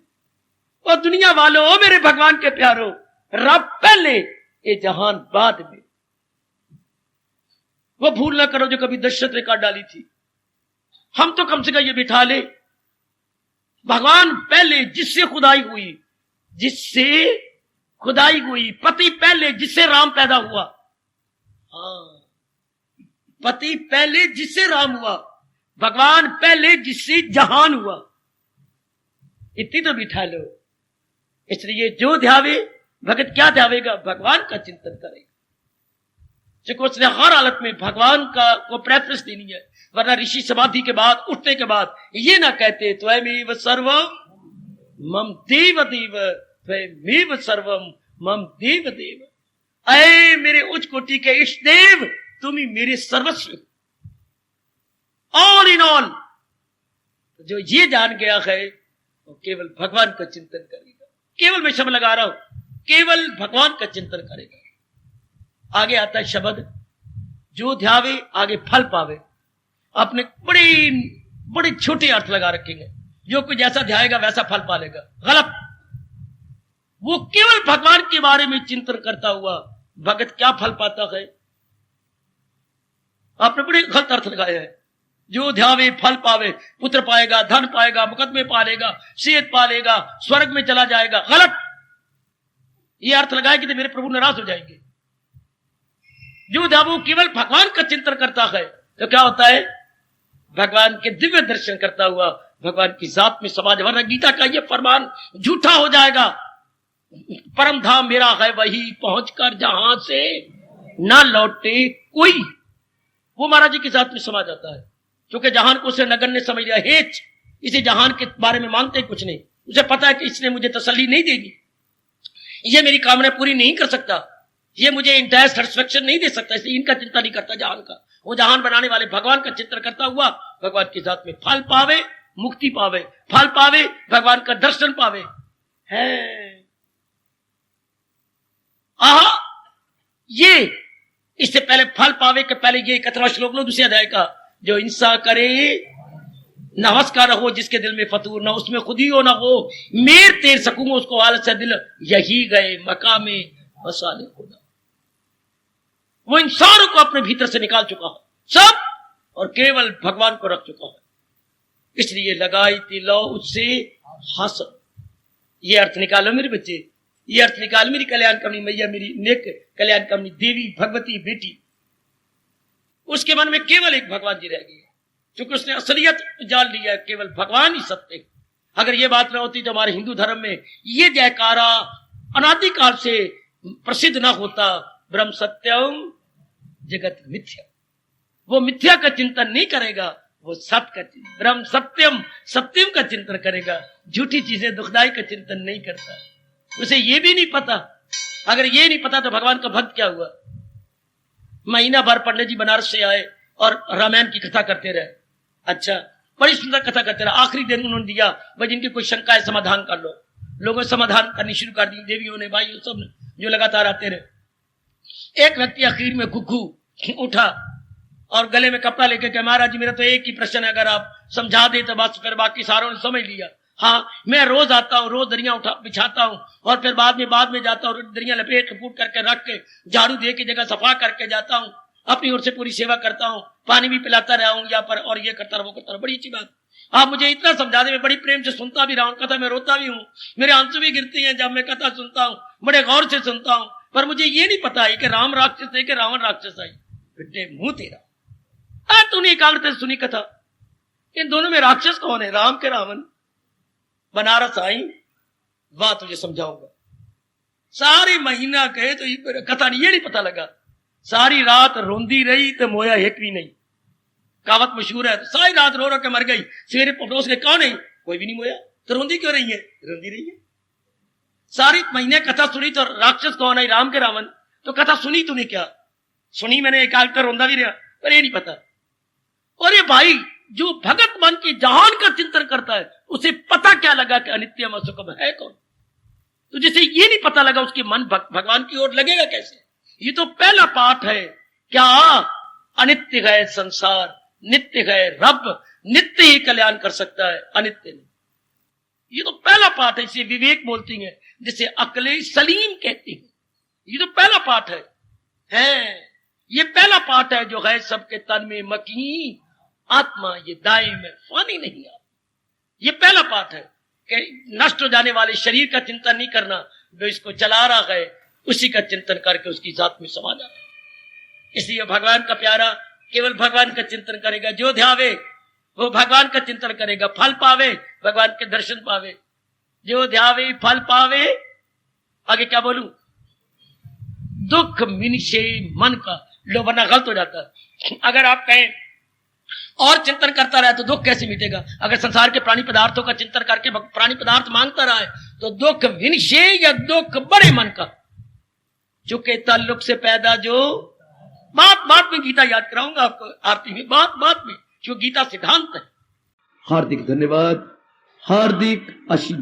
और दुनिया वालों, मेरे भगवान के प्यारो, रब पहले, ये जहान बाद में। वो भूल ना करो जो कभी दशरथ ने काट डाली थी। हम तो कम से कम ये बिठा ले, भगवान पहले जिससे खुदाई हुई, जिससे खुदाई हुई, पति पहले जिससे राम पैदा हुआ। हाँ, पति पहले जिससे राम हुआ, भगवान पहले जिससे जहान हुआ। इतनी तो बिठा लो। इसलिए जो ध्यावे, भगत क्या ध्यावेगा? भगवान का चिंतन करेगा, क्योंकि उसने हर हालत में भगवान का को प्रेफरेंस देनी है। वरना ऋषि समाधि के बाद, उठने के बाद ये ना कहते त्वमेव सर्वम मम देव देव, त्वमेव सर्वम मम देव देव। अये मेरे उच्च कोटि के इष्ट देव, तुम ही मेरे सर्वस्व, ऑल इन ऑल। जो ये जान गया है वो केवल भगवान का चिंतन करेगा। केवल मैं शब्द लगा रहा हूं, केवल भगवान का चिंतन करेगा। आगे आता है शब्द, जो ध्यावे आगे फल पावे। आपने बड़े बड़े छोटे अर्थ लगा रखेंगे, जो कोई जैसा ध्याएगा वैसा फल पालेगा। गलत। वो केवल भगवान के बारे में चिंतन करता हुआ भगत क्या फल पाता है? आपने बड़े गलत अर्थ लगाए हैं। जो ध्यावे फल पावे, पुत्र पाएगा, धन पाएगा, मुकदमे पालेगा, सेहत पालेगा, स्वर्ग में चला जाएगा। गलत। ये अर्थ लगाए कि तो मेरे प्रभु नाराज हो जाएंगे। जो ध्यावो केवल भगवान का चिंतन करता है तो क्या होता है? भगवान के दिव्य दर्शन करता हुआ भगवान की जात में समा। वरना गीता का ये फरमान झूठा हो जाएगा, परम धाम मेरा है वही, पहुंचकर जहां से न लौटे कोई। वो महाराज जी की जात में समा जाता है, क्योंकि जहान को उसे नगण्य समझ लिया, हेच इसे जहान के बारे में मानते कुछ नहीं। उसे पता है कि इसने मुझे तसल्ली नहीं देगी, ये मेरी कामना पूरी नहीं कर सकता, ये मुझे इंटायर सेटिस्फेक्शन नहीं दे सकता, इसलिए इनका चिंता नहीं करता जहान का। वो जहान बनाने वाले भगवान का चिंतन करता हुआ भगवान की जात में फल पावे, मुक्ति पावे, फल पावे, भगवान का दर्शन पावे। है आहा, ये इससे पहले फल पावे के पहले ये 11वां श्लोक लो दूसरे अध्याय का, जो हिंसा करे नमस्कार हो जिसके दिल में फतूर ना, उसमें खुद ही हो ना हो, मेर तेर सकूंगा उसको हालत से दिल, यही गए मकामे बसाने खुदा। वो इन सारों को अपने भीतर से निकाल चुका है सब, और केवल भगवान को रख चुका है। इसलिए लगाई थी लो उससे हंस। ये अर्थ निकालो मेरे बच्चे, ये अर्थ निकाल मेरी कल्याण करनी मैया, मेरी नेक कल्याण करनी देवी भगवती बेटी। उसके मन में केवल एक भगवान जी रह गए, क्योंकि उसने असलियत जान लिया, केवल भगवान ही सत्य। अगर ये बात न होती तो हमारे हिंदू धर्म में ये जयकारा अनादिकाल से प्रसिद्ध ना होता, ब्रह्म सत्यम जगत मिथ्या। वो मिथ्या का चिंतन नहीं करेगा, वो सत्य का चिंतन, ब्रह्म सत्यम सत्यम का चिंतन करेगा, झूठी चीजें दुखदाई का चिंतन नहीं करता। उसे ये भी नहीं पता, अगर ये नहीं पता तो भगवान का भक्त क्या हुआ। महीना भर पंडित जी बनारस से आए और रामायण की कथा करते रहे। अच्छा, बड़ी सुंदर कथा करते रहे। आखिरी दिन उन्होंने दिया, भाई जिनकी कोई शंका है समाधान कर लो। लोगों ने समाधान करनी शुरू कर दी, देवियों ने, भाइयों सब ने, जो लगातार आते रहे। एक व्यक्ति आखिर में घुघू उठा और गले में कपड़ा लेके कहा, महाराज जी मेरा तो एक ही प्रश्न है, अगर आप समझा दे तो बस, फिर बाकी सारों ने समझ लिया। हाँ, मैं रोज आता हूँ, रोज दरिया उठा बिछाता हूँ और फिर बाद में जाता हूँ, दरिया लपेट फूट करके रख के झाड़ू दे के जगह सफा करके जाता हूँ, अपनी ओर से पूरी सेवा करता हूँ, पानी भी पिलाता रहा हूँ यहाँ पर, और ये करता रहा वो करता रहा। बड़ी अच्छी बात, आप मुझे इतना समझा दे, मैं बड़ी प्रेम से सुनता भी रहा हूँ कथा, मैं रोता भी हूँ, मेरे आंसू भी गिरते हैं जब मैं कथा सुनता हूँ, बड़े गौर से सुनता हूँ, पर मुझे ये नहीं पता है कि राम राक्षस है कि रावण राक्षस है। बेटे मुंह तेरा, तूने एकाग्रता से सुनी कथा, इन दोनों में राक्षस कौन है, राम के रावण? बनारस आई, वाह तुझे समझाऊंगा। सारी महीना गए तो ये कथा नहीं, ये नहीं पता लगा। सारी रात रोंदी रही तो मोया एक भी नहीं, कहावत मशहूर है। तो सारी रात रो रो के मर गई, सवेरे पड़ोस के कौन है, कोई भी नहीं मोया, तो रोंदी क्यों रही है? रोंदी रही है। सारी महीने कथा सुनी तो राक्षस कौन है, राम के रावण। तो कथा सुनी तूने क्या सुनी? मैंने एकाग्रता रोंदा भी रहा, पर ये नहीं पता। और ये भाई जो भगत मन के जहान का चिंतन करता है, उसे पता क्या लगा कि अनित्यम असुखम है कौन? तो जिसे ये नहीं पता लगा, उसके मन भगवान की ओर लगेगा कैसे? ये तो पहला पाठ है। क्या अनित्य है संसार, नित्य है रब, नित्य ही कल्याण कर सकता है, अनित्य नहीं। ये तो पहला पाठ है, इसे विवेक बोलती हैं, जिसे अकले सलीम कहती हैं। ये तो पहला पाठ है। ये पहला पाठ है जो है सबके तन में मकी आत्मा, ये दाई में फानी नहीं आता। ये पहला पाठ है कि नष्ट हो जाने वाले शरीर का चिंतन नहीं करना, जो इसको चला रहा है उसी का चिंतन करके उसकी जात में समा जाता है। इसलिए भगवान का प्यारा केवल भगवान का चिंतन करेगा, जो ध्यावे वो भगवान का चिंतन करेगा, फल पावे, भगवान के दर्शन पावे। जो ध्यावे फल पावे, आगे क्या बोलूं, दुख मिनशे मन का, लो वरना गलत हो जाता है। अगर आप कहें और चिंतन करता रहे तो दुख कैसे मिटेगा? अगर संसार के प्राणी पदार्थों का चिंतन करके प्राणी पदार्थ मांगता रहा है तो दुख विनिशे या दुख बड़े मन का, चुके ताल्लुक से पैदा जो बात में गीता याद कराऊंगा आपको आरती में, बात में, जो गीता सिद्धांत है। हार्दिक धन्यवाद, हार्दिक आशीर्वाद।